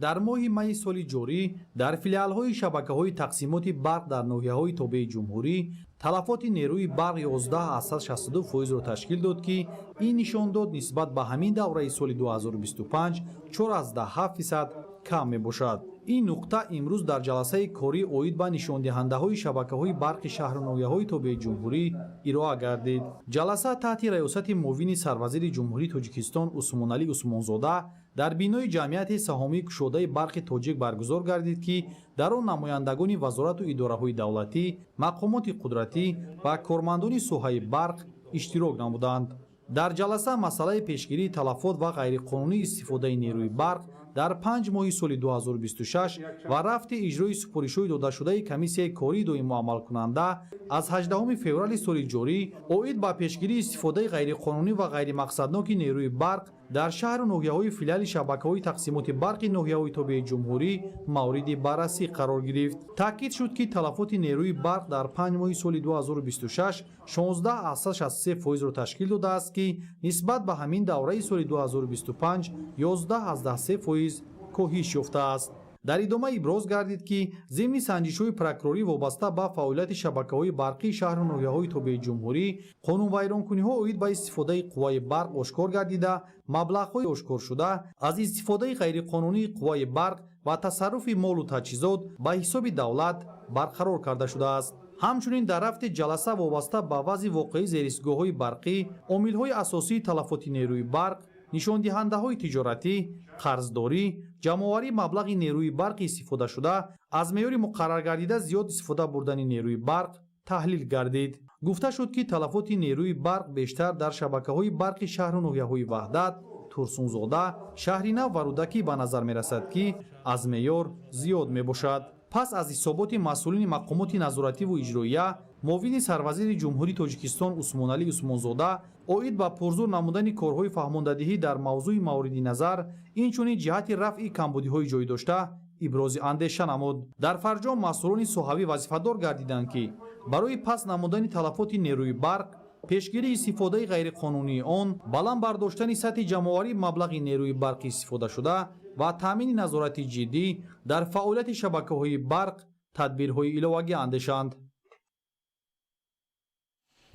Speaker 11: در ماه می سال جاری در فیلال‌های شبکه‌های تقسیمات برق در ناحیه‌های تابع جمهوری تلفات نیروی برق 11.62% را تشکیل داد که این نشان داد نسبت به همین دوره سال 2025 4.7% کم میباشد. این نقطه امروز در جلسه کاری عاید به نشاندهنده‌های شبکه‌های برق شهر و ناحیه‌های تابع جمهوری ارائه گردید. جلسه تحت ریاست معاون سروزیر جمهوری تاجیکستان عثمانعلی عثمانزاده در بینای جمعیت سهامی گشوده برق تاجیک برگزار گردید که در آن نمایندگان وزارت و اداره‌های دولتی، مقامات قدرتی و کارمندان ساحه برق اشتراک نمودند. در جلسه مسئله پیشگیری تلفات و غیرقانونی استفاده نیروی برق در 5 ماه سال 2026 و رفت اجرای سپارش‌های داده شده کمیسیای کاری دائم عمل کننده از 18 فوریه سال جاری عاید به پیشگیری استفاده غیرقانونی و غیر مقصدناک نیروی برق در شهر و ناحیه‌های فیلال شبکه‌های تقسیمات برق ناحیه‌های تابع جمهوری مورد بررسی قرار گرفت. تاکید شد که تلفات نیروی برق در 5 ماه سال 2026 16.63% را تشکیل داده است که نسبت به همین دوره سال 2025 11.3% کاهش یافته است. дар идома иброз гардид ки зимни санҷишҳои прокурорӣ вобаста ба фаъолияти шабакаҳои барқии шаҳру ноҳияҳои тобеи ҷумҳурӣ қонунвайронкуниҳо оид ба истифодаи қувваи барқ ошкор гардида маблағҳои ошкоршуда аз истифодаи ғайриқонунии қувваи барқ ва тасарруфи молу таҷҳизот ба ҳисоби давлат барқарор карда шудааст. ҳамчунин дар рафти ҷаласа вобаста ба вазъи воқеӣ зеристгоҳҳои барқӣ омилҳои асосии талафоти нерӯи барқ нишондиҳандаҳои тиҷоратӣ, қарздорӣ, ҷамъоварии маблағи нерӯи барқи истифодашуда аз меъёри муқаррар гардида зиёд истифода бурдани нерӯи барқ таҳлил гардид. гуфта шуд ки талафоти нерӯи барқ бештар дар шабакаҳои барқи шаҳру ноҳияҳои Ваҳдат, Турсунзода, Шаҳринав ва Рудакӣ ба назар мерасад ки аз меъёр зиёд мебошад. пас аз ҳисоботи масъулини мақомоти назоративу иҷроия, муовини сарвазири ҷумҳурии Тоҷикистон Усмоналӣ Усмонзода оид ба пурзур намудани корҳои фаҳмондадиҳӣ дар мавзӯи мавриди назар, инчунин ҷиҳати рафъи камбудиҳои ҷойдошта ибрози андеша намуд. дар фарҷом масъулони соҳавӣ вазифадор гардиданд ки барои пас намудани талафоти нерӯи барқ, пешгирии истифодаи ғайриқонунии он, баланд бардоштани сатҳи ҷамъоварии маблағи нерӯи барқи истифодашуда ва таъмини назорати ҷиддӣ дар фаъолияти шабакаҳои барқ тадбирҳои иловагӣ андешанд.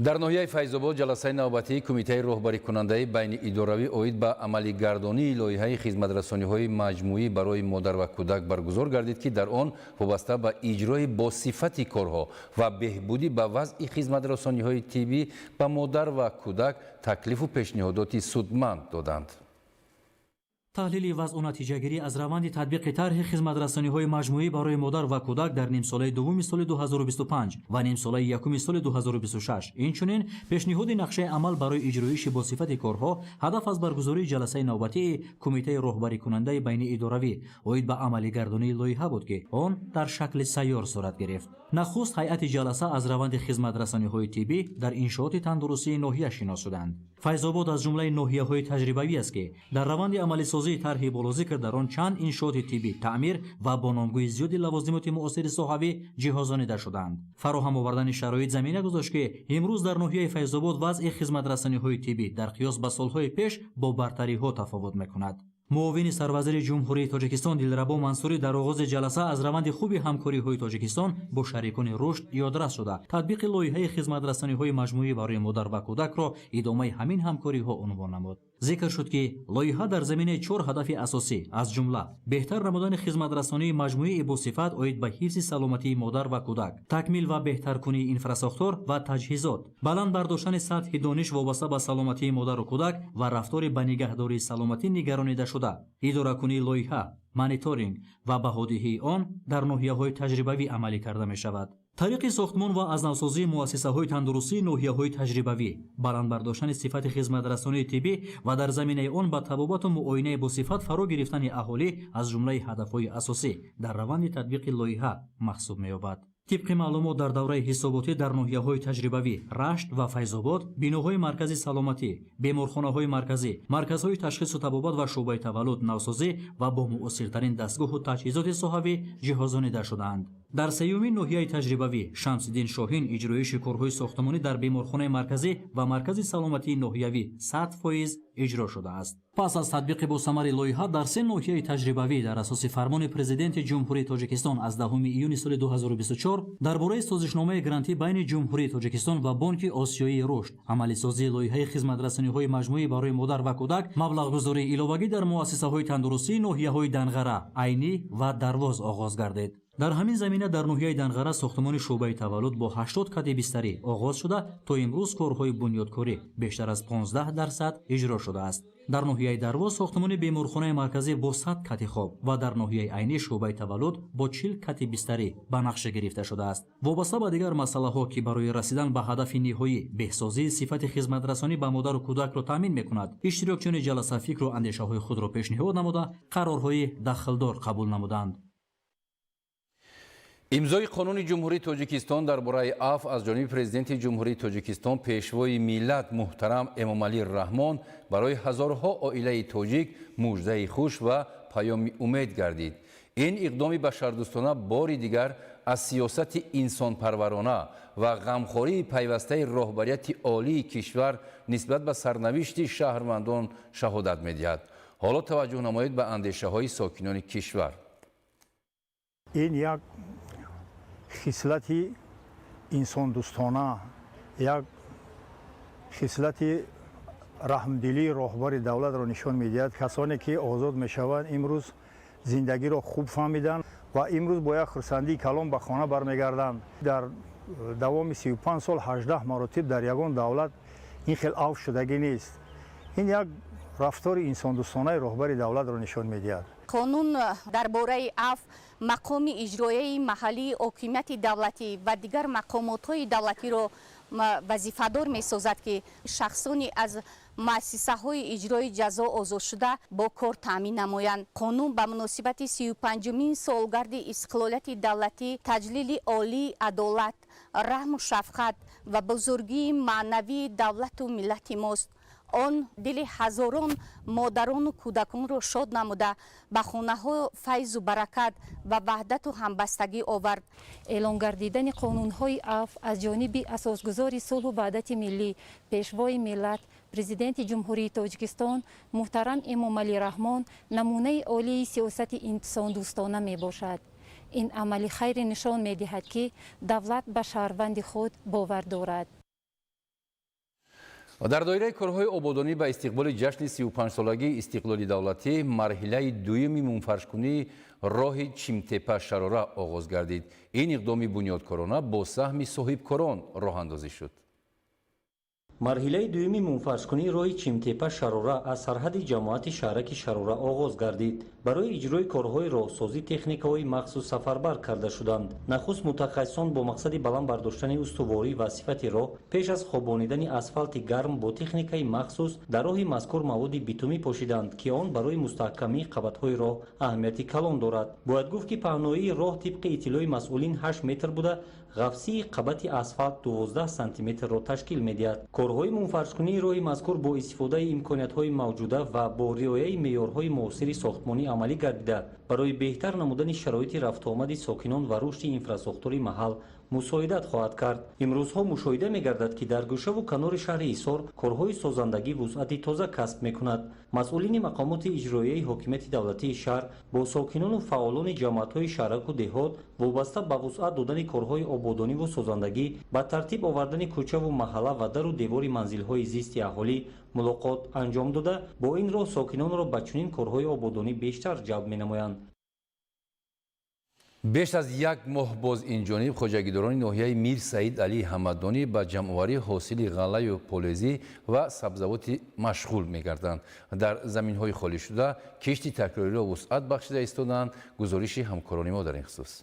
Speaker 5: дар ноҳияи Файзобод ҷаласаи навбатии кумитаи роҳбарикунандаи байни идоравӣ оид ба амалигардонии лоиҳаи хизматрасониҳои маҷмӯӣ барои модар ва кӯдак баргузор гардид ки дар он вобаста ба иҷрои босифати корҳо ва беҳбудӣ ба вазъи хизматрасониҳои тиббӣ ба модар ва кӯдак таклифу пешниҳодоти судманд доданд.
Speaker 12: таҳлили вазъу натиҷагирӣ аз раванди татбиқи тарҳи хизматрасониҳои маҷмӯӣ барои модар ва кӯдак дар нимсолаи дуввуми соли 2025 ва нимсолаи якуми соли 2026, инчунин пешниҳоди нақшаи амал барои иҷроиши босифати корҳо ҳадаф аз баргузории ҷаласаи навбатии кумитаи роҳбарикунандаи байни идоравӣ оид ба амалигардонии лоиҳа буд ки он дар шакли сайёр сурат гирифт. нахуст ҳайати ҷаласа аз раванди хизматрасониҳои тиббӣ дар иншооти тандурустии ноҳия шинос шуданд. Файзобод аз ҷумлаи ноҳияҳои таҷрибавӣ аст ки дар раванди амалисозии тарҳи болозикр дар он чанд иншооти тиббӣ таъмир ва бо номгӯи зиёди лавозимоти муосири соҳавӣ ҷиҳозонида шуданд. фароҳам овардани шароит замина гузошт ки имрӯз дар ноҳияи Файзобод вазъи хизматрасониҳои тиббӣ дар қиёс ба солҳои пеш бо бартариҳо тафовут мекунад. муовини сарвазири ҷумҳурии Тоҷикистон Дилрабо Мансурӣ дар оғози ҷаласа аз раванди хуби ҳамкориҳои Тоҷикистон бо шарикони рушд ёдрас шуда татбиқи лоиҳаи хизматрасониҳои маҷмӯӣ барои модар ва кӯдакро идомаи ҳамин ҳамкориҳо унвон намуд. зикр шуд ки лоиҳа дар заминаи 4 ҳадафи асосӣ аз ҷумла беҳтар намудани хизматрасонии маҷмӯии босифат оид ба ҳифзи саломатии модар ва кӯдак, такмил ва беҳтаркунии инфрасохтор ва таҷҳизот, баланд бардоштани сатҳи дониш вобаста ба саломатии модару кӯдак ва рафтори ба нигаҳдории саломатӣ нигаронида шуда, идоракунии лоиҳа, мониторинг ва баҳодиҳии он дар ноҳияҳои таҷрибавӣ амалӣ карда мешавад. тариқи сохтмон ва азнавсозии муассисаҳои тандурустии ноҳияҳои таҷрибавӣ, баландбардоштани сифати хизматрасонии тиббӣ ва дар заминаи он ба табобату муоинаи босифат фаро гирифтани аҳолӣ аз ҷумлаи ҳадафҳои асосӣ дар раванди татбиқи лоиҳа маҳсуб меёбад. طبق معلومات در دوره حساباتی در ناحیه‌های تجربوی رشت و فیض‌آباد، بیناهای مرکزی سلامتی، بیمارخانه‌های مرکزی، مرکزهای تشخیص و طبابت و شعبه تولد نوسازی و با مؤثرترین دستگاه و تجهیزات صحوی جهازانیده شدند. در سیومین ناحیه تجربوی شمس‌الدین شاهین اجرایش کارهای ساختمانی در بیمارخانه مرکزی و مرکز سلامتی ناحیوی 100% اجرا شده است. پس از تطبیق با ثمر لایحه در سه ناحیه تجربوی در اساس فرمان پرزیدنت جمهوری تاجیکستان از 10 ایون سال 2024 درباره سازشنامه گرانتی بین جمهوری تاجیکستان و بانک آسیایی رشد، عملی سازی لایحه خدمت‌رسانی‌های مجموعی برای مادر و کودک، مبلغ گذاری اله‌ای در مؤسسه‌های تندرستی ناحیه‌های دنغره، عینی و درواز آغاز گردید. در همین زمینه در ناحیه دنغره ساختمان شعبه تولد با 80 کت بستری آغاز شده تا امروز کارهای بنیادکاری بیشتر از 15% اجرا شده است. در ناحیه درواز ساختمان بیمارخانه مرکزی با 100 کت خواب و در ناحیه عینی شعبه تولد با 40 کت بستری به نقشه گرفته شده است. وابسته به دیگر مسائل‌ها که برای رسیدن به هدف نهایی بهسازی صفت خدمت‌رسانی به مادر و کودک را تامین می‌کند، اشتراکچیان جلسه فکر و اندیشه‌های خود را پیشنهاد نموده قرارهای دخلدار قبول نمودند.
Speaker 5: امضای قانون جمهوری تاجیکستان درباره عفو از جانب پرزیدنت جمهوری تاجیکستان پیشوای ملت محترم امامعلی رحمان برای هزارها عائله تاجیک مژده خوش و پیام امید گردید. این اقدام بشردوستانه بار دیگر از سیاست انسان پرورانه و غمخواری پیوسته رهبریت عالی کشور نسبت به سرنوشت شهروندان شهادت می‌دهد. حالا توجه نمایید به اندیشه‌های ساکنان کشور.
Speaker 13: این یک خصلت انسان دوستانه، یک خصلت رحمدلی راهبر دولت را نشان میدهد. کسانی که آزاد میشوند امروز زندگی را خوب فهمیدند و امروز با یک خرسندی کلان به خانه برمیگردند. در دوام 35 سال 18 مراتب در یگان دولت این خیلی عفو شدگی نیست. این یک رفتار انسان دوستانه راهبر دولت را نشان میدهد.
Speaker 2: قانون درباره عفو مقام اجرایی محلی حکومت دولتی و دیگر مقامات دولتی را وظیفه‌دار می‌سازد که شخصانی از مؤسسه‌های اجرای جزا آزاد شده با کار تامین نمایند. قانون به مناسبت 35مین سالگرد استقلالیت دولتی تجلیل عالی عدالت، رحم و شفقت و بزرگی معنوی دولت و ملت ماست. آن دل هزاران مادران و کودکان را شاد نموده به خانه‌ها فیض و برکت و وحدت و همبستگی آورد.
Speaker 14: اعلان گردیدن قانون‌های عفو از جانب اساسگزار صلح و وحدت ملی، پیشوای ملت، پرزیدنت جمهوری تاجیکستان محترم امامعلی رحمان نمونه عالی سیاست انسان دوستانه می باشد. این عمل خیر نشان می دهد که دولت به شهروند خود باور دارد.
Speaker 5: در دایره کارهای آبادانی به استقبال جشن 35 سالگی استقلال دولتی مرحله دومی منفرشکنی راه چیمتپه شراره آغاز گردید. این اقدام بنیادکارانه با سهم صاحبکاران راه اندازی شد.
Speaker 8: مرحله دومی منفرشکنی راه چیمتپه شراره از سرحد جماعت شهرک شراره آغاز گردید. برای اجرای کارهای راهسازی تکنیک‌های مخصوص سفربر کرده شدند. نخست متخصصان با مقصد بلند برداشتن استواری و صفت راه پیش از خوابانیدن اسفالت گرم با تکنیک‌های مخصوص در راه مذکور مواد بیتومی پوشیدند که آن برای مستحکمی قبت‌های راه اهمیتی کلان دارد. باید گفت که پهنایی راه طبق اطلاع مسئولین 8 متر بوده، غفصی قبط اسفالت 12 سانتی متر را تشکیل می‌دهد. کارهای منفرشکنی راه مذکور با استفاده امکانات‌های موجوده و با رعایت معیارهای معاصر ساختمانی عملی گردیده برای بهتر نمودن شرایط رفت و آمد ساکنان و رشد اینفراستراکچور محل مساعدت خواهد کرد. امروزها مشاهده می‌گردد که در گوشه و کنار شهر ایسار کارهای سازندگی وسعت تازه کسب می‌کند. مسئولین مقامات اجرایی حکومت دولتی شهر با ساکنان و فعالان جماعت‌های شهرک و دهات وابسته به وسعت دادن کارهای آبادانی و سازندگی به ترتیب آوردن کوچه و محله و در و دیوار منزل‌های زیست اهالی ملاقات انجام داده با این راه ساکنان را به چنین کارهای آبادانی بیشتر جلب می‌نمایند.
Speaker 5: بیش از یک ماه باز این جانب خواجگیداران ناحیه میر سعید علی حمدانی به جمع‌آوری حاصل غله و پولزی و سبزیجات مشغول می‌گردند. در زمین‌های خالی شده کشتی تکراری را وسعت بخشیده ایستادند. گزارش همکاران ما در این خصوص.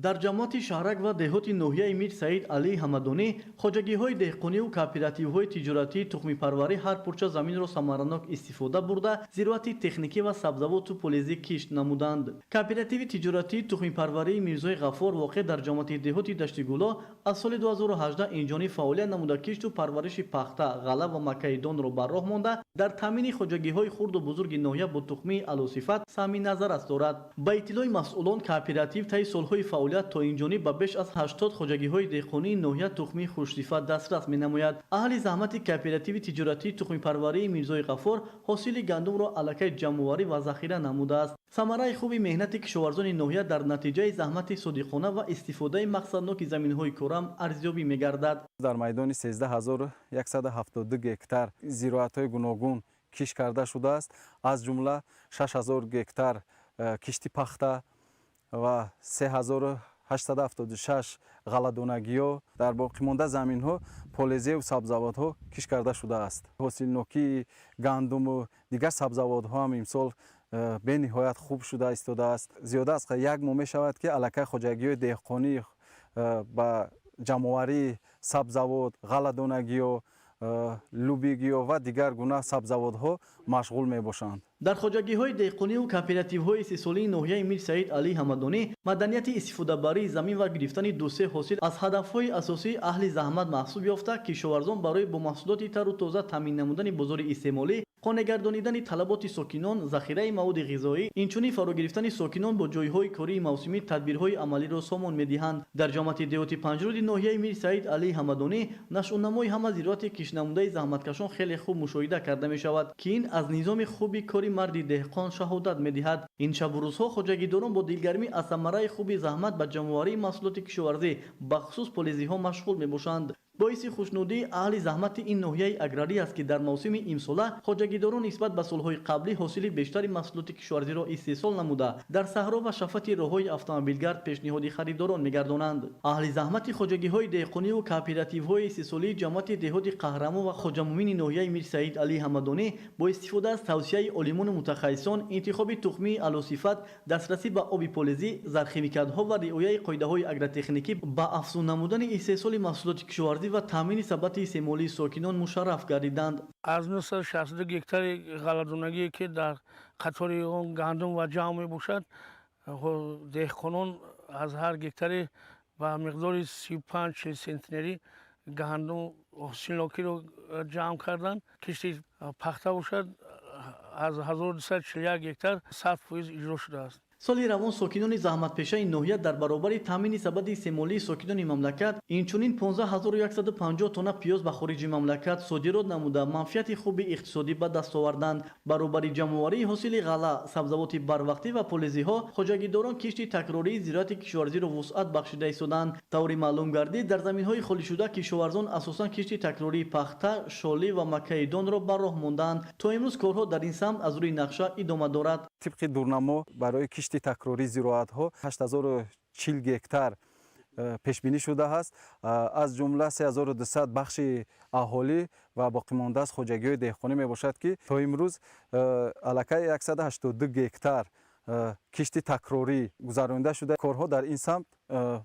Speaker 15: در جماعت شهرک و دهات ناحیه میر سعید علی حمدانی خواجگی‌های دهقانی و کооپراتیوهای تجارتی تخمی پروری هر پرچه زمین را ثمرناک استفاده برده ضرورت تکنیکی و سبزیجات و پولیزی کشت نمودند. کооپراتیو تجارتی تخمی پروری میرزای غفار واقع در جماعت دهات دشت گلا از سال 2018 اینجانی فعالیت نموده کشت و پرورش پخته، غله و مکای دان را بر راه مانده در تامین خواجگی‌های خرد و بزرگ ناحیه با تخمی اعلی‌صفت سهمی نظر است دارد. با اطلاع مسئولان کооپراتیو طی سال‌های تا اینجانی به بیش از 80 خواجگی‌های دهقانی ناحیه تخمی خوش‌صفت دسترس می‌نماید. اهل زحمت کооپراتیو تجارتی تخمی پروری میرزای غفار حاصل گندم را الکی جمع‌آوری و ذخیره نموده است. ثمره خوبی مهنت کشاورزان ناحیه در نتیجه زحمت صادقانه و استفاده مقصدناک زمین‌های کورم ارزیابی می‌گردد.
Speaker 16: در میدان 13172 گکتار زراعت‌های گوناگون کش کرده شده است. از جمله 6000 گکتار کشتی پخته و 3876 غله‌دانگی‌ها در باقی مانده زمین‌ها پولزی و سبزیجات‌ها کش کرده شده است. حاصلناکی گندم و دیگر سبزیجات‌ها هم امسال به نهایت خوب شده ایستاده است. زیاده از یک ماه می‌شود که الکی خواجگی‌های دهقانی با جمع‌آوری سبزیجات، غله‌دانگی‌ها، لوبیگی‌ها و دیگر گونه سبزیجات‌ها مشغول می‌باشند.
Speaker 15: در خواجگی‌های دهقانی و کооپراتیوهای 30 ساله ناحیه میر سعید علی حمدانی مدنیت استفاده بری زمین و گرفتن دوسه حاصل از هدف‌های اساسی اهل زحمت محسوب یافته. کشاورزان برای با محصولات تر و تازه تامین نمودن بازار استعمالی قانع گردانیدن طلبات ساکنان، ذخیره مواد غذایی، اینچنین فرا گرفتن ساکنان با جایهای کاری موسمی تدبیرهای عملی را سامان می‌دهند. در جامعه دهاتی پنجرود ناحیه میر سعید علی حمدانی نشوننمای همه زیرات کشنموده زحمتکشان خیلی خوب مشاهده کرده می شود که این از نظام خوبی کاری مردی دهقان شهادت می‌دهد. این شب و روزها خواجگیداران با دلگرمی از ثمره خوبی زحمت به جمع‌آوری محصولات کشاورزی بخصوص پلیزی‌ها مشغول می‌باشند. باعث خوشنودی اهل زحمت این ناحیه اگراری است که در موسم امساله خواجگیداران نسبت به سالهای قبلی حاصل بیشتری محصولات کشاورزی را استحصال نموده در صحرا و شفت راههای اتومبیلگرد پیشنهاد خریداران می‌گردانند. اهل زحمت خواجگی‌های دهقانی و کوآپراتیوهای استحصالی جماعت دهات قهرمان و خواجه مومین ناحیه میر سعید علی حمدانی با استفاده از توصیه عالمان متخصصان انتخاب تخمی اعلی‌صفت، دسترسی به آب پلیزی، زرخیمیکات‌ها و رعایت قاعده‌های اگرotechniکی به افزون نمودن استحصال محصولات کشاورزی و تامین ثبات استعمالی ساکنان مشرف گردیدند.
Speaker 17: از 962 گکتار غلادونگی که در قطار اون گندم و جو میباشد، دهقانان از هر گکتاری به مقدار 35 سنتنری گندم حاصلناکی رو جمع کردند. کشتی پخته باشد از 1241 گکتار 100% اجرا شده است.
Speaker 15: سالی روان ساکنان زحمتپیشه این ناحیه در برابر تامین سبد استعمالی ساکنان مملکت اینچنین 15150 تن پیاز به خارج مملکت صادرات نموده منفعت خوب اقتصادی به دست آوردند. برابر جمع‌آوری حاصل غله، سبزیجات بروقتی و پلیزی‌ها خواجگیداران کشتی تکراری زراعت کشاورزی را وسعت بخشیده ایستادند. طوری معلوم گردید در زمین‌های خالی شده کشاورزان اساساً کشتی تکراری پخته، شالی و مکایدان را بر راه ماندند. تا امروز کارها در این سمت از روی نقشه ادامه دارد.
Speaker 16: طبق دورنما برای کشتی تکراری زراعت‌ها 8040 گکتار پیش بینی شده است. از جمله 3200 بخش اهالی و باقی مانده از خواجگی‌های دهقانی میباشد که تا امروز علاقه 182 گکتار کشتی تکراری گذرانده شده. کارها در این سمت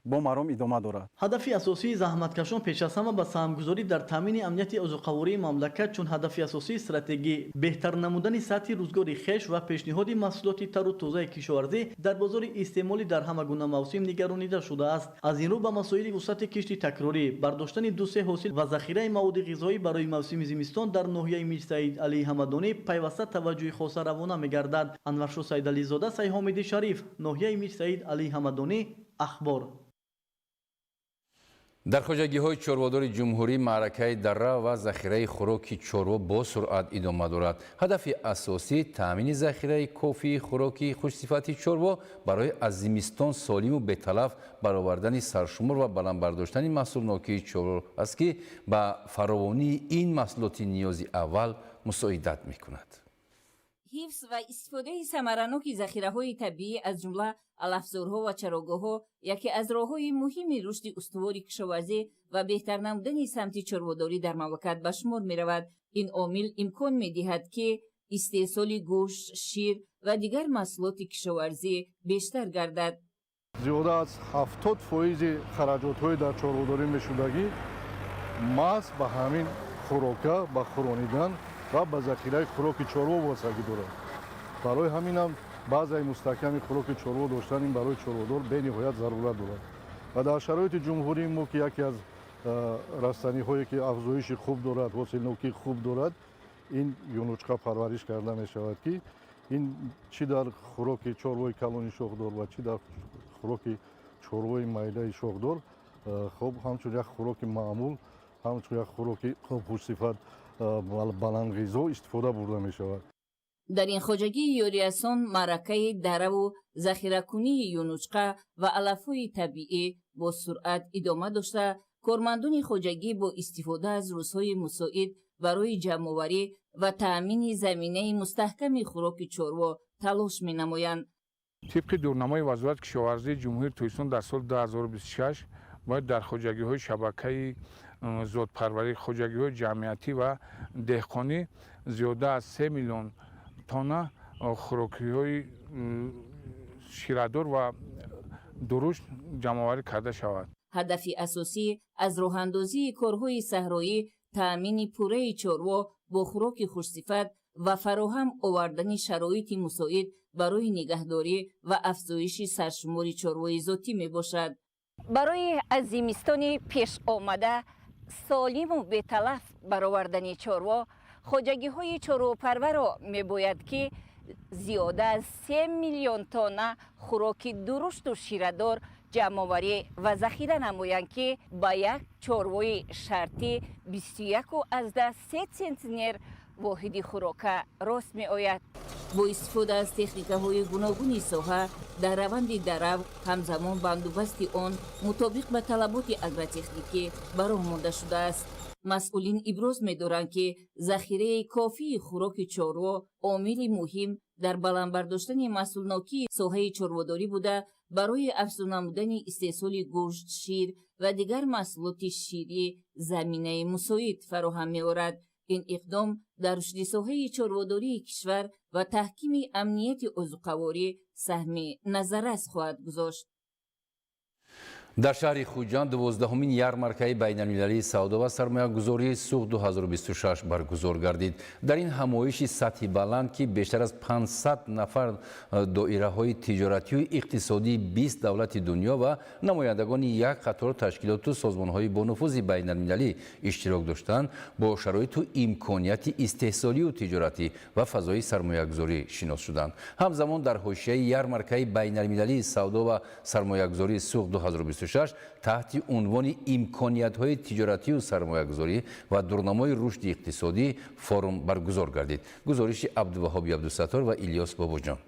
Speaker 16: با مرام ادامه دارد.
Speaker 15: هدف اساسی زحمتکشان پیش از همه به سهمگذاری در تامین امنیت عضوقواری مملکت چون هدف اساسی استراتژی بهتر نمودن سطح روزگاری خویش و پیشنهاد محصولات تر و تازه کشاورزی در بازار استعمالی در همه گونه موسم نگرانیده شده است. از این رو به مسائل وسعت کشتی تکراری، برداشتن دو سه حاصل و ذخیره مواد غذایی برای موسم زمستان در ناحیه میر سعید علی حمدانی پیوسته توجه خاص روانه می‌گردد. انورشاه سیدعلی زاده، سعید حامدی شریف، ناحیه میر سعید علی حمدانی، اخبار.
Speaker 5: در خواجگی‌های چروادار جمهوری معرکه دره و ذخیره خوراک چروا با سرعت ادامه دارد. هدف اساسی تامین ذخیره کافی خوراک خوش‌صفتی چروا برای از زمستان سالم و بی‌تلف برآوردن سرشمار و بلند برداشتن محصولناکی چروا است که به فراوانی این محصولات نیازی اول مساعدت می‌کند.
Speaker 18: حفظ و استفاده ثمرناک ذخیره‌های طبیعی از جمله علفزارها و چراگاه‌ها یکی از راه‌های مهم رشد استوار کشاورزی و بهتر نمودن سمت چرواداری در مملکت به شمار می‌رود. این عامل امکان می‌دهد که استحصال گوشت، شیر و دیگر محصولات کشاورزی بیشتر گردد.
Speaker 19: زیاده از 70% خراجات‌های در چرواداری می‌شدگی محض به همین خوراک به خوراندن و به ذخیره خوراک چروا وابستگی دارد. برای همین هم بعضی مستحکم خوراک چروا داشتن این برای چروادار به نهایت ضرورت دارد و در شرایط جمهوری ما که یکی از رستنی‌هایی که افزایش خوب دارد، حاصلناکی خوب دارد، این یونوچقا پرورش کرده می شود که این چی در خوراک چروای کلانی شاخدار و چی در خوراک چروای میله شاخدار خب همچون یک خوراک معمول، همچون یک خوراک خوش‌صفت بلند غذا استفاده برده می شود.
Speaker 18: در این خواجگی یوریاسان معرکه دره و ذخیره‌کنی یونوچقا و علف‌های طبیعی با سرعت ادامه داشته، کارمندان خواجگی با استفاده از روزهای مساعد برای جمع‌آوری و تأمین زمینه مستحکم خوراک چروا تلاش می‌نمایند.
Speaker 20: طبق دورنمای وزارت کشاورزی جمهوری تویستان در سال 2026 باید در خواجگی‌های شبکه زادپروری، خواجگی‌های جمعیتی و دهقانی زیاده از 3 میلیون تن خوراکی‌های شیردار و درشت جمع‌آوری کرده شود.
Speaker 18: هدف اساسی از راه‌اندازی کارهای صحرایی تأمین پوره چروا با خوراک خوش‌صفت و فراهم آوردن شرایط مساعد برای نگهداری و افزایش سرشمار چروای ذاتی میباشد. برای از زمستان پیش آمده سالم و بی‌تلف برآوردن چروا، хоҷагиҳои чорвопарваро мебояд ки зиёда аз 3 миллион тонна хӯроки дурушту ширадор ҷамъоварӣ ва захира намоянд ки ба як чорвои шартӣ 21,3 центнер воҳиди хӯрока рост меояд. бо истифода аз техникаҳои гуногуни соҳа дар раванди дарав ҳамзамон бандубасти он мутобиқ ба талаботи агротехникӣ ба роҳ монда шудааст. масъулин иброз медоранд ки захираи кофии хӯроки чорво омили муҳим дар баландбардоштани масъулнокии соҳаи чорводорӣ буда барои афзун намудани истеҳсоли гӯшт, шир ва дигар маҳсулоти ширӣ заминаи мусоид фароҳам меорад. ин иқдом дар рушди соҳаи чорводории кишвар ва таҳкими амнияти озуқаворӣ саҳми назаррас хоҳад гузошт.
Speaker 5: дар шаҳри хуҷанд 12-умин ярмаркаи байналмилалии савдо ва сармоягузории суғ 2026 баргузор гардид. дар ин ҳамоиши сатҳи баланд ки бештар аз 500 нафар доираҳои тиҷоратию иқтисодии 20 давлати дунё ва намояндагони як қатор ташкилоту созмонҳои бонуфузи байналмилалӣ иштирок доштанд, бо шароиту имконияти истеҳсолию тиҷоратӣ ва фазои сармоягузорӣ шинос шуданд. ҳамзамон дар ҳошияи ярмаркаи байналмилалии савдо ва сармоягузории суғ 2026 таҳти унвони имкониятҳои тиҷоратию сармоягузорӣ ва дурнамои рушди иқтисодӣ форум баргузор гардид. гузориши абдуваҳоби абдусаттор ва Илёс Бобоҷон.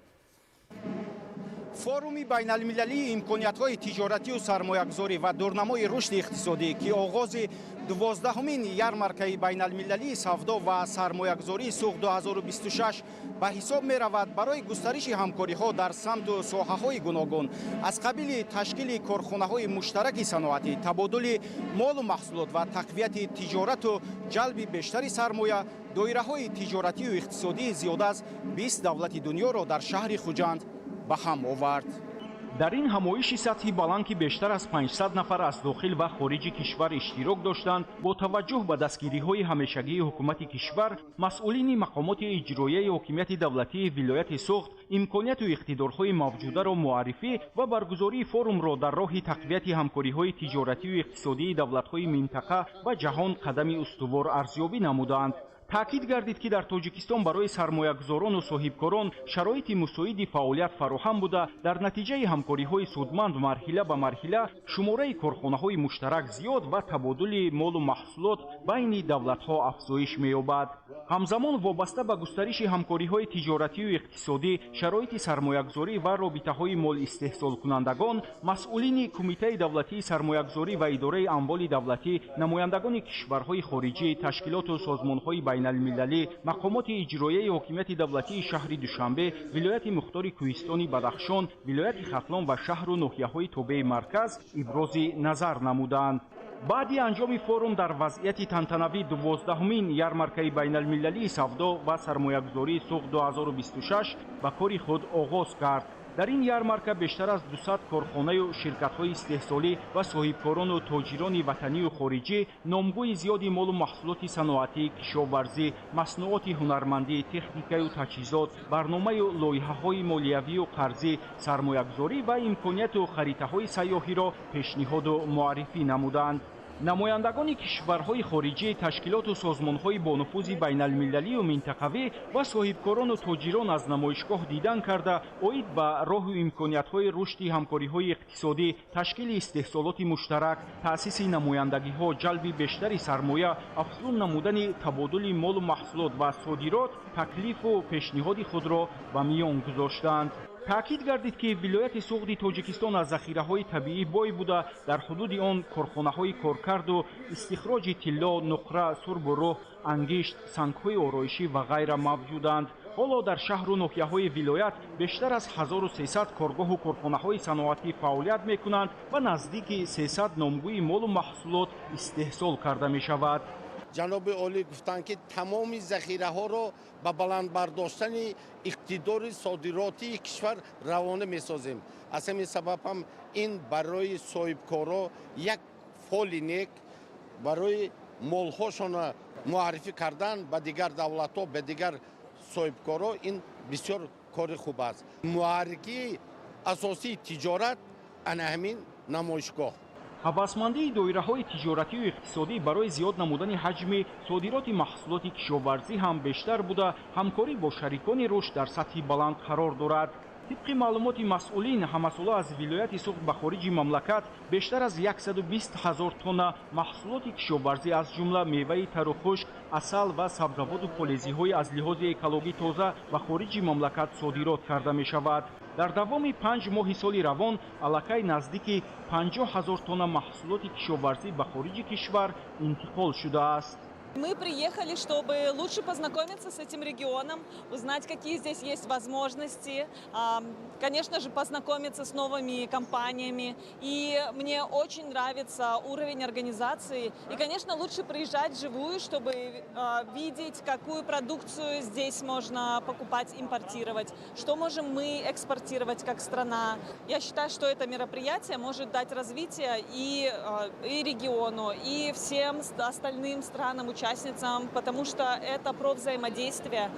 Speaker 21: форуми байналмилалии имкониятҳои тиҷоратию сармоягузорӣ ва дурнамои рушди иқтисодӣ ки оғози 12-умин ярмаркаи байналмилалии савдо ва сармоягузории суғ 2026 ба ҳисоб меравад барои густариши ҳамкориҳо дар самту соҳаҳои гуногун аз қабили ташкили корхонаҳои муштараки саноатӣ, табодули молу маҳсулот ва тақвияти тиҷорату ҷалби бештари сармоя доираҳои тиҷоратию иқтисодии зиёда аз 20 давлати дунёро дар шаҳри Хуҷанд ба ҳам овард. дар ин ҳамоиши сатҳи баланд ки бештар аз 500 нафар аз дохил ва хориҷи кишвар иштирок доштанд, бо таваҷҷӯҳ ба дастгириҳои ҳамешагии ҳукумати кишвар, масъулини мақомоти иҷроияи ҳокимияти давлатии вилояти Суғд имконияту иқтидорҳои мавҷударо муаррифӣ ва баргузории форумро дар роҳи тақвияти ҳамкориҳои тиҷоратию иқтисодии давлатҳои минтақа ва ҷаҳон қадами устувор арзёбӣ намуданд. таъкид гардид ки дар Тоҷикистон барои сармоягузорону соҳибкорон шароити мусоиди фаъолият фароҳам буда, дар натиҷаи ҳамкориҳои судманд марҳила ба марҳила шумораи корхонаҳои муштарак зиёд ва табодули молу маҳсулот байни давлатҳо афзоиш меёбад. ҳамзамон вобаста ба густариши ҳамкориҳои тиҷоратию иқтисодӣ, шароити сармоягузорӣ ва робитаҳои молистеҳсолкунандагон, масъулини Кумитаи давлатии сармоягузорӣ ва идораи амволи давлатӣ, намояндагони кишварҳои хориҷӣ, ташкилоту созмонҳои байналмилалӣ, мақомоти иҷроияи ҳокимияти давлатии шаҳри Душанбе, вилояти мухтори Кӯҳистони Бадахшон, вилояти Хатлон ва шаҳру ноҳияҳои тобеи марказ ибрози назар намуданд. баъди анҷоми форум дар вазъияти тантанавӣ 12-умин ярмаркаи байналмилалии савдо ва сармоягузории суғ 2026 ба кори худ оғоз кард. дар ин ярмарка бештар аз 200 корхонаю ширкатҳои истеҳсолӣ ва соҳибкорону тоҷирони ватанию хориҷӣ номгӯи зиёди молу маҳсулоти саноатӣ, кишоварзӣ, маснуоти ҳунармандӣ, техникаю таҷҳизот, барномаю лоиҳаҳои молиявию қарзӣ, сармоягузорӣ ва имконияту харитаҳои сайёҳиро пешниҳоду муаррифӣ намуданд. намояндагони кишварҳои хориҷӣ, ташкилоту созмонҳои бонуфузи байналмилалию минтақавӣ ва соҳибкорону тоҷирон аз намоишгоҳ дидан карда, оид ба роҳу имкониятҳои рушди ҳамкориҳои иқтисодӣ, ташкили истеҳсолоти муштарак, таъсиси намояндагиҳо, ҷалби бештари сармоя, афзун намудани табодули молу маҳсулот ва содирот, таклифу пешниҳоди худро ба миён гузоштанд. таъкид гардид ки вилояти суғди Тоҷикистон аз захираҳои табиӣ бой буда, дар ҳудуди он корхонаҳои коркарду истихроҷи тилло, нуқра, сурбу рӯҳ, ангишт, сангҳои ороишӣ ва ғайра мавҷуданд. ҳоло дар шаҳру ноҳияҳои вилоят бештар аз 1300 коргоҳу корхонаҳои саноатӣ фаъолият мекунанд ва наздики 300 номгӯи молу маҳсулот истеҳсол карда мешавад.
Speaker 22: ҷаноби олӣ гуфтанд ки тамоми захираҳоро ба баланд бардоштани иқтидори содиротии кишвар равона месозем. аз ҳамин сабаб ҳам ин барои соҳибкоро як фоли нек, барои молҳошона муаррифӣ кардан ба дигар давлатҳо, ба дигар соҳибкоро, ин бисёр кори хуб аст. муҳаррикии асосии тиҷорат ана ҳамин намоишгоҳ.
Speaker 21: ҳавасмандии доираҳои тиҷоратию иқтисодӣ барои зиёд намудани ҳаҷми содироти маҳсулоти кишоварзӣ ҳам бештар буда ҳамкорӣ бо шарикони рушд дар сатҳи баланд қарор дорад. طبق معلومات مسئولین همساله از ولایت سوخت به خارج مملکت بیشتر از 120,000 تن محصولات کشاورزی از جمله میوه تر و خشک، عسل و سبزیجات و فلزی‌های از لحاظ اکولوژی تازه به خارج مملکت صادرات کرده می شود. در دوام 5 ماه سال روان علاقه نزدیک 50,000 تن محصولات کشاورزی به خارج کشور انتقال شده است.
Speaker 1: Мы приехали, чтобы лучше познакомиться с этим регионом, узнать, какие здесь есть возможности, конечно же, познакомиться с новыми компаниями. И мне очень нравится уровень организации. И, конечно, лучше приезжать вживую, чтобы видеть, какую продукцию здесь можно покупать, импортировать, что можем мы экспортировать как страна. Я считаю, что это мероприятие может дать развитие и региону, и всем остальным странам, участницам, потому что это про взаимодействие.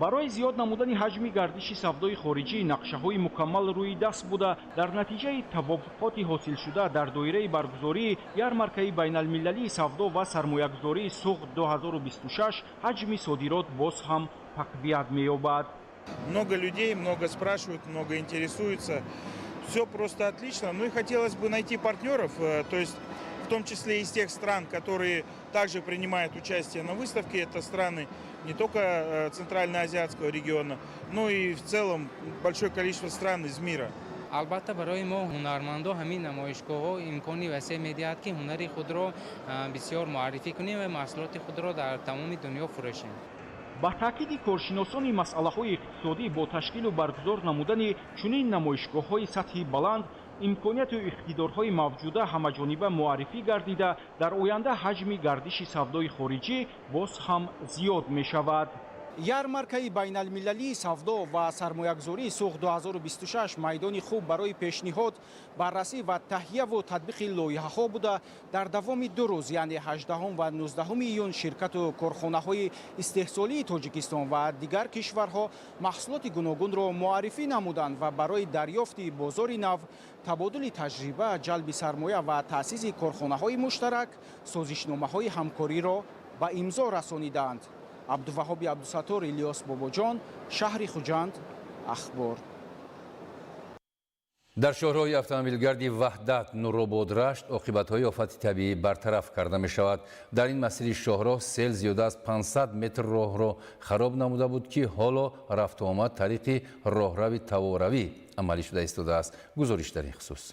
Speaker 21: برای زیاد نمودن حجم گردش سودای خارجی نقشه‌های مکمل روی دست بوده در نتیجه توافقات حاصل شده در دایره برگزاری یارمارکه بین‌المللی سودا و سرمایه‌گذاری سوخت 2026 حجم صادرات باز هم تقویت می‌یابد.
Speaker 3: Много людей, много спрашивают, много интересуются. Все просто отлично. Ну и хотелось бы найти партнеров, то есть в том числе из тех стран, которые также принимают участие на выставке. Это страны не только Центральноазиатского региона, но и в целом большое количество стран из мира.
Speaker 23: البته برای ما هنرمندا همین نمایشگاه‌ها امکانی وسیع می‌دهد که هنر خود را بسیار معرفی کنیم و محصولات خود را در تمام دنیا فروشیم.
Speaker 21: با تاکید کارشناسان مسئله‌های اقتصادی با تشکیل و برگزار نمودن چنین نمایشگاه‌های سطحی بلند امکانیت و اقتدارهای موجوده همه‌جانبه معرفی گردیده در آینده حجم گردش سودای خارجی باز هم زیاد می‌شود. ярмаркаи байналмилалии савдо ва сармоягузории сух 2026 майдони хуб барои пешниҳод, баррасӣ ва таҳияву татбиқи лоиҳаҳо буда дар давоми 2 рӯз, яъне 18 ва 19 июн ширкату корхонаҳои истеҳсолии Тоҷикистон ва дигар кишварҳо маҳсулоти гуногунро муаррифӣ намуданд ва барои дарёфти бозори нав, табодули таҷриба, ҷалби сармоя ва таъсиси корхонаҳои муштарак созишномаҳои ҳамкориро ба имзо расониданд. عبدالوهاب عبدالستار، الیاس باباجان، شهر خوجند، اخبار.
Speaker 5: در شهرهای автомобилгарди وحدت، نورآباد، رشت عاقبت‌های آفات طبیعی برطرف کرده می‌شود. در این مسیر شاهراه سیل زیاده از 500 متر راه را خراب نموده بود که حالا رفت و آمد طریق راهروی تواروی عملی شده ایستاده است. گزارش در این خصوص.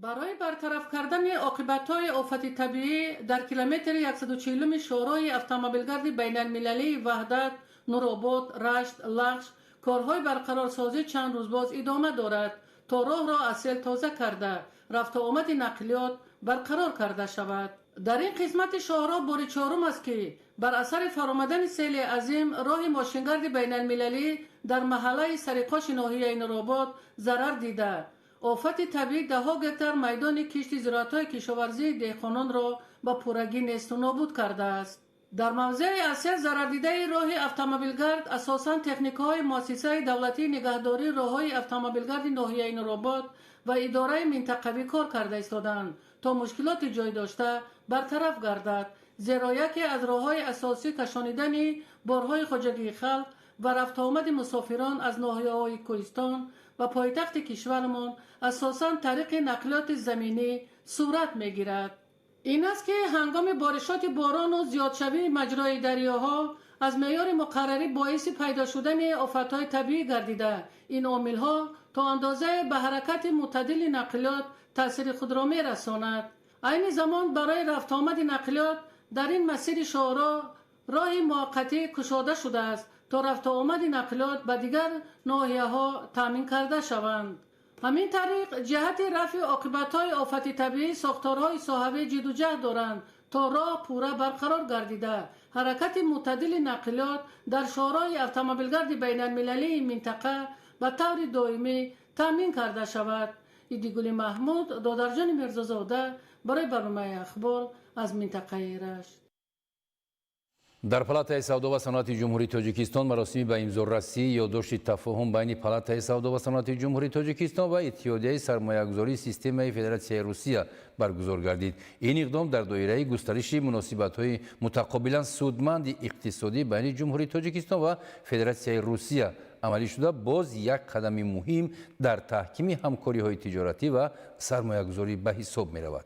Speaker 24: برای برطرف کردن عاقبت‌های آفت طبیعی در کیلومتر 140 شاهراه автомобилгарди بین‌المللی وحدت، نورآباد، رشت، لغش کارهای برقرارسازی چند روز باز ادامه دارد تا راه را از سیل تازه کرده رفت و آمد نقلیات برقرار کرده شود. در این قسمت شاهراه بار چهارم است که بر اثر فرآمدن سیل عظیم راه ماشینگرد بین‌المللی در محله سریقاش ناحیه نورآباد ضرر دیده. آفت طبیعی ده‌ها گکتار میدان کشت زراعت‌های کشاورزی دهقانان را به پورگی نیست و نابود کرده است. در موضع اصل ضرر دیده راه автомобилгард اساساً تکنیک‌های مؤسسه دولتی نگهداری راه‌های автомобилгарди ناحیه نورآباد و اداره منطقوی کار کرده ایستادند تا مشکلات جای داشته برطرف گردد. زیرا یکی از راه‌های اساسی کشانیدن بارهای خواجگی خلق و رفت آمد مسافران از ناحیه‌های کوهستان و پایتخت کشورمان اساساً طریق نقلیات زمینی صورت می‌گیرد. این است که هنگام بارشات باران و زیادشوی مجرای دریاها از معیار مقرری باعث پیدا شدن آفت‌های طبیعی گردیده. این عامل‌ها تا اندازه به حرکت معتدل نقلیات تأثیر خود را می‌رساند. عین زمان برای رفت آمد نقلیات در این مسیر شاهراه راه موقتی گشاده شده است تا رفت آمد نقلیات به دیگر ناحیه‌ها تامین کرده شوند. همین طریق جهت رفع عاقبت‌های آفت طبیعی ساختارهای صاحب جد و جهد دارند تا راه پوره برقرار گردیده حرکت معتدل نقلیات در شاهراه автомобилгарди بین‌المللی منطقه به طور دائمی تامین کرده شود. ایدیگل محمود، دادرجان میرزازاده برای برنامه اخبار از منطقه رشت.
Speaker 5: در پالاتای سودا و صنعت جمهوری تاجیکستان مراسمی به امضارسی یادداشت تفاهم بین پالاتای سودا و صنعت جمهوری تاجیکستان و اتحادیه سرمایه‌گذاری سیستم فدراسیای روسیه برگزار گردید. این اقدام در دایره گسترش مناسبت‌های متقابلا سودمند اقتصادی بین جمهوری تاجیکستان و فدراسیای روسیه عملی شده، باز یک قدم مهم در تحکیم همکاری‌های تجارتی و سرمایه‌گذاری به حساب می‌رود.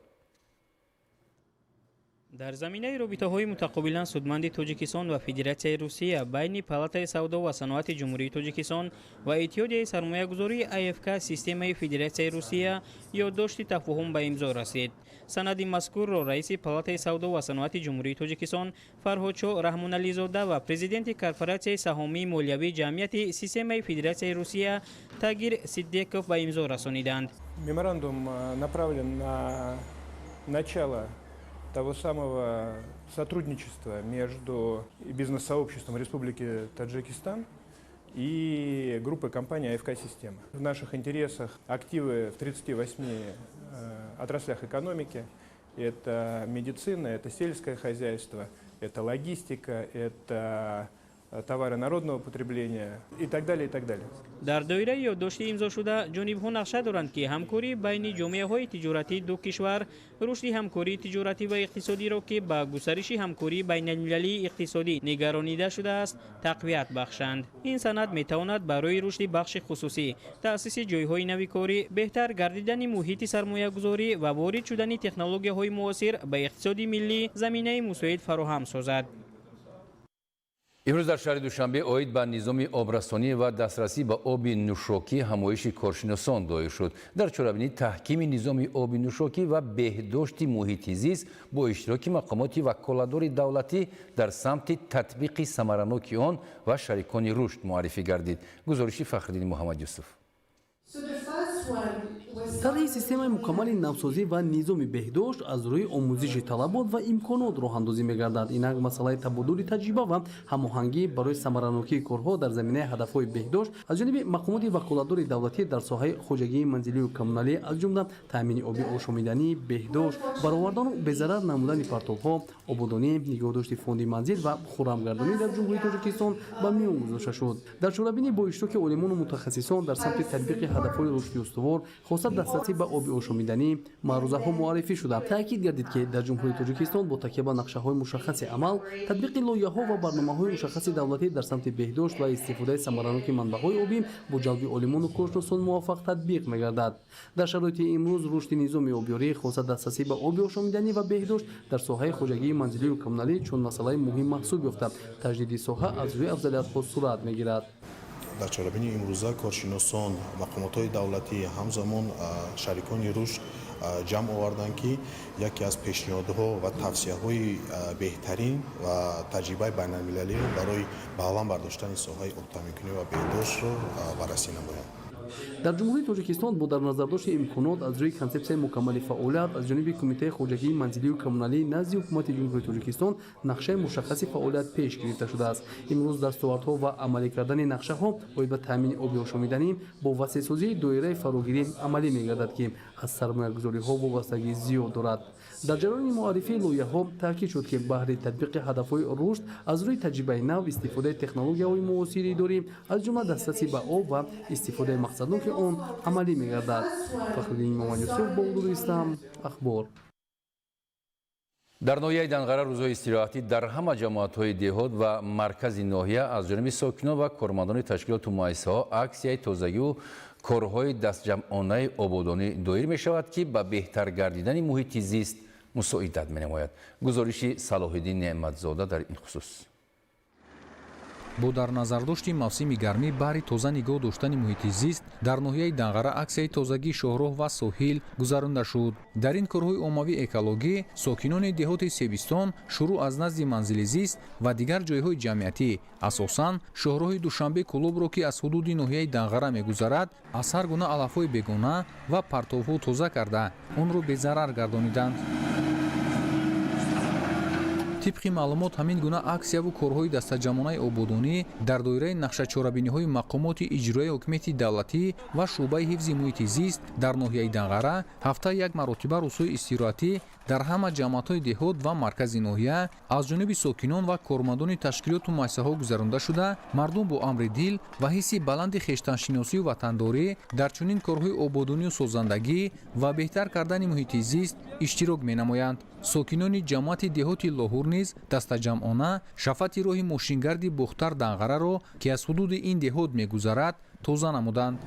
Speaker 4: در زمینه رابطه‌های متقابلا سودمند تاجیکستان و فدراسیای روسیه بین پالاتای سودا و صنعت جمهوری تاجیکستان و اتحادیه سرمایه‌گذاری IFK سیستم فدراسیای روسیه یادداشت تفاهم به امضا رسید. سند مذکور را رئیس پالاتای سودا و صنعت جمهوری تاجیکستان فرهادشاه رحمانعلی زاده و پرزیدنت کارپوراسیای سهامی مالیوی جمعیت سیستم فدراسیای روسیه تاگیر صدیقов به امضا رسانیدند.
Speaker 6: Меморандум направлен на начало того самого сотрудничества между бизнес-сообществом Республики Таджикистан и группой компаний АФК «Система». В наших интересах активы в 38 отраслях экономики. Это медицина, это сельское хозяйство, это логистика, это товары народного потребления и так далее, и так далее.
Speaker 4: در دایره یادداشت امضا شده جانب‌ها نقشه دارند که همکاری بین جامعه‌های تجارتی دو کشور رشد همکاری تجارتی و اقتصادی را که با گسترش همکاری بین المللی اقتصادی نگرانیده شده است تقویت بخشند. این سند می‌تواند برای رشد بخش خصوصی، تأسیس جای‌های نوی کاری، بهتر گردیدن محیط سرمایه‌گذاری و وارد شدن تکنولوژی‌های معاصر به اقتصاد ملی زمینه مساعد فراهم سازد.
Speaker 5: امروز در شهر دوشنبه اوید به نظام آبرسانی و دسترسی به آب نوشاکی همایش کارشناسان دایر شد. در چاره‌بینی تحکیم نظام آب نوشاکی و بهداشت محیط زیست با اشتراک مقامات وکالتدار دولتی در سمت تطبیق ثمرناک آن و شریکان رشد معرفی گردید. گزارش فخرالدین محمد یوسف.
Speaker 7: طرح سیستم مکمل نوسازی و نظام بهداشت از روی آموزش طلبات و امکانات راه اندازی می‌گردد. اینک مسئله تبادل تجربه و هماهنگی برای ثمرناکی کارها در زمینه هدف‌های بهداشت از جانب مقامات وکالتدار دولتی در ساحه خودجگی منزلی و کمونالی از جمله تامین آبی آشامیدنی، بهداشت، برآوردن به ضرر نمودن پرتاب‌ها، آبادانی، نگهداشت فوند منزل و خرمگردانی در جمهوری تاجیکستان به میان گذاشته شد. در چاره‌بینی با اشتراک علمان و متخصصان در سمت تطبیق هدف‌های رشد استوار خاصه دسترسی به آب آشامیدنی معروضه‌ها معرفی شده. تاکید گردید که در جمهوری تاجیکستان با تکیه بر نقشه‌های مشخص عمل، تطبیق لایحه‌ها و برنامه‌های مشخص دولتی در سمت بهداشت و استفاده ثمرناک منبع‌های آبی با جلب علمان و کارشناسان موفق تطبیق می‌گردد. در شرایط امروز رشد نظام آبیاری خاصه دسترسی به آب آشامیدنی و بهداشت در ساحه خودجگی منزلی و کمونالی چون مسئله مهم محسوب یافته. تجدید ساحه از روی افضلیت‌ها صورت می‌گیرد.
Speaker 10: در چاره‌بینی امروزه کارشناسان مقامات دولتی همزمان شریکان رشد جمع آوردند که یکی از پیشنهادها و توصیه‌های بهترین و تجربه بین‌المللی را برای بالام برداشتن ساحه آب تامین‌کنی و بهداشت را بررسی نمایند.
Speaker 7: در جمهوری تاجیکستان با در نظر داشت امکانات از روی کنسپسیون مکمل فعالیت از جانب کمیته خودجگی منزلی و کمونالی نزد حکومت جمهوری تاجیکستان نقشه مشخص فعالیت پیش گرفته شده است. امروز دستاوردها و عملی کردن نقشه‌ها باید به تامین آب آشامیدنی با وسیع‌سازی دایره فراگیری عملی می‌گردد که از سرمایه‌گذاری‌ها وابستگی زیاد دارد. در جریان معرفی لایحه‌ها تاکید شد که بهره تطبیق هدف‌های رشد از روی تجربه نو استفاده تکنولوژی‌های معاصری داریم از جمله دسترسی به آب و استفاده مقصدناک آن عملی می‌گردد. فخرالدین محمد یوسف با حضور استم اخبار.
Speaker 5: در ناحیه دنقره روزهای استراحتی در همه جماعت‌های دهات و مرکز ناحیه از جانب ساکنان و کارمندان تشکیلات و مؤسسه‌ها عکس‌های تازگی و کارهای دستجمعانه آبادانی دایر می‌شود که به بهتر گردیدن محیط زیست مساعدت می‌نماید. گزارش صلاح‌الدین نعمتزاده در این خصوص.
Speaker 25: бо дар назардошти мавсими гармӣ баҳри тоза нигоҳ доштани муҳити зист дар ноҳияи данғара аксияи тозагии шоҳроҳ ва соҳил гузаронда шуд. дар ин корҳои оммавии экологӣ сокинони деҳоти себистон шурӯъ аз назди манзили зист ва дигар ҷойҳои ҷамъиятӣ асосан шоҳроҳи душанбе кулобро ки аз ҳудуди ноҳияи данғара мегузарад аз ҳар гуна алафҳои бегона ва партовҳо тоза карда онро безарар гардониданд. тибқи маълумот ҳамин гуна аксияву корҳои дастаҷамонаи ободонӣ дар доираи нақшачорабиниҳои мақомоти иҷроии ҳокимияти давлатӣ ва шуъбаи ҳифзи муҳити зист дар ноҳияи Данғара ҳафтаи як маротиба рӯзҳои истироҳатӣ дар ҳама ҷамъиятҳои деҳот ва маркази ноҳия аз ҷониби сокинон ва кормандони ташкилоту муассисаҳо гузаронда шуда, мардум бо амри дил ва ҳисси баланди хештаншиносию ватандорӣ дар чунин корҳои ободонию созандагӣ ва беҳтар кардани муҳити зист иштирок менамоянд. сокинони ҷамъияти деҳоти лоҳур низ дастаҷамъона шафати роҳи мошингарди бухтар Данғараро, ки аз ҳудуди ин деҳот мегузарад, тоза намуданд.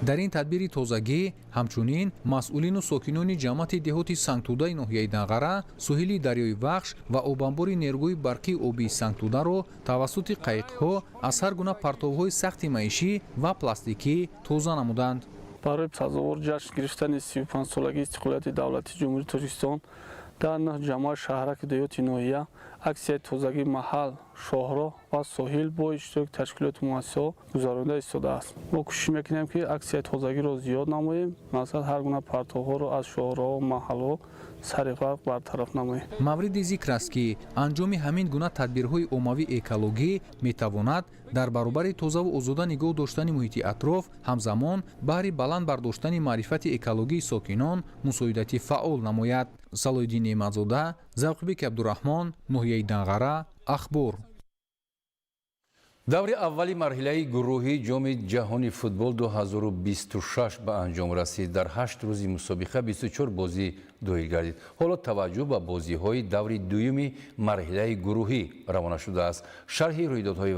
Speaker 25: дар ин тадбири тозагӣ ҳамчунин масъулину сокинони ҷамъияти деҳоти Сангтудаи ноҳияи Данғара, соҳили дарёи Вахш ва обанбори нерӯи барқии обии Сангтударо тавассути қайиқҳо аз ҳар гуна партовҳои сахти маишӣ ва пластикӣ тоза намуданд.
Speaker 2: барои сазовор ҷашн гирифтани 35-солагии истиқлолияти давлати ҷумҳурии Тоҷикистон дар 9 ҷамъаи шаҳраки деҳоти ноҳия аксияи тозагии маҳал, шоҳроҳ ва соҳил бо иштироки ташкилоту муассисаҳо гузаронида истодааст. мо кӯшиш мекунем ки аксияи тозагиро зиёд намоем, масалан ҳар гуна партовҳоро аз шоҳроҳу маҳалҳо сари фарқ бартараф намоем.
Speaker 25: мавриди зикр аст ки анҷоми ҳамин гуна тадбирҳои оммавии экологӣ метавонад дар баробари тозаву озода нигоҳ доштани муҳити атроф ҳамзамон баҳри баланд бардоштани маърифати экологии сокинон мусоидати фаъол намояд. Салоҳиддин Неъматзода, Завқибек Абдураҳмон, ноҳияи Данғара, Ахбор.
Speaker 5: даври аввали марҳилаи гурӯҳии ҷоми ҷаҳони футбол 2026 ба анҷом расид. дар 8 рӯзи мусобиқа 24 бозӣ доир гардид. ҳоло таваҷҷӯҳ ба бозиҳои даври дуюми марҳилаи гурӯҳӣ равона шудааст. шарҳи рӯйдодҳои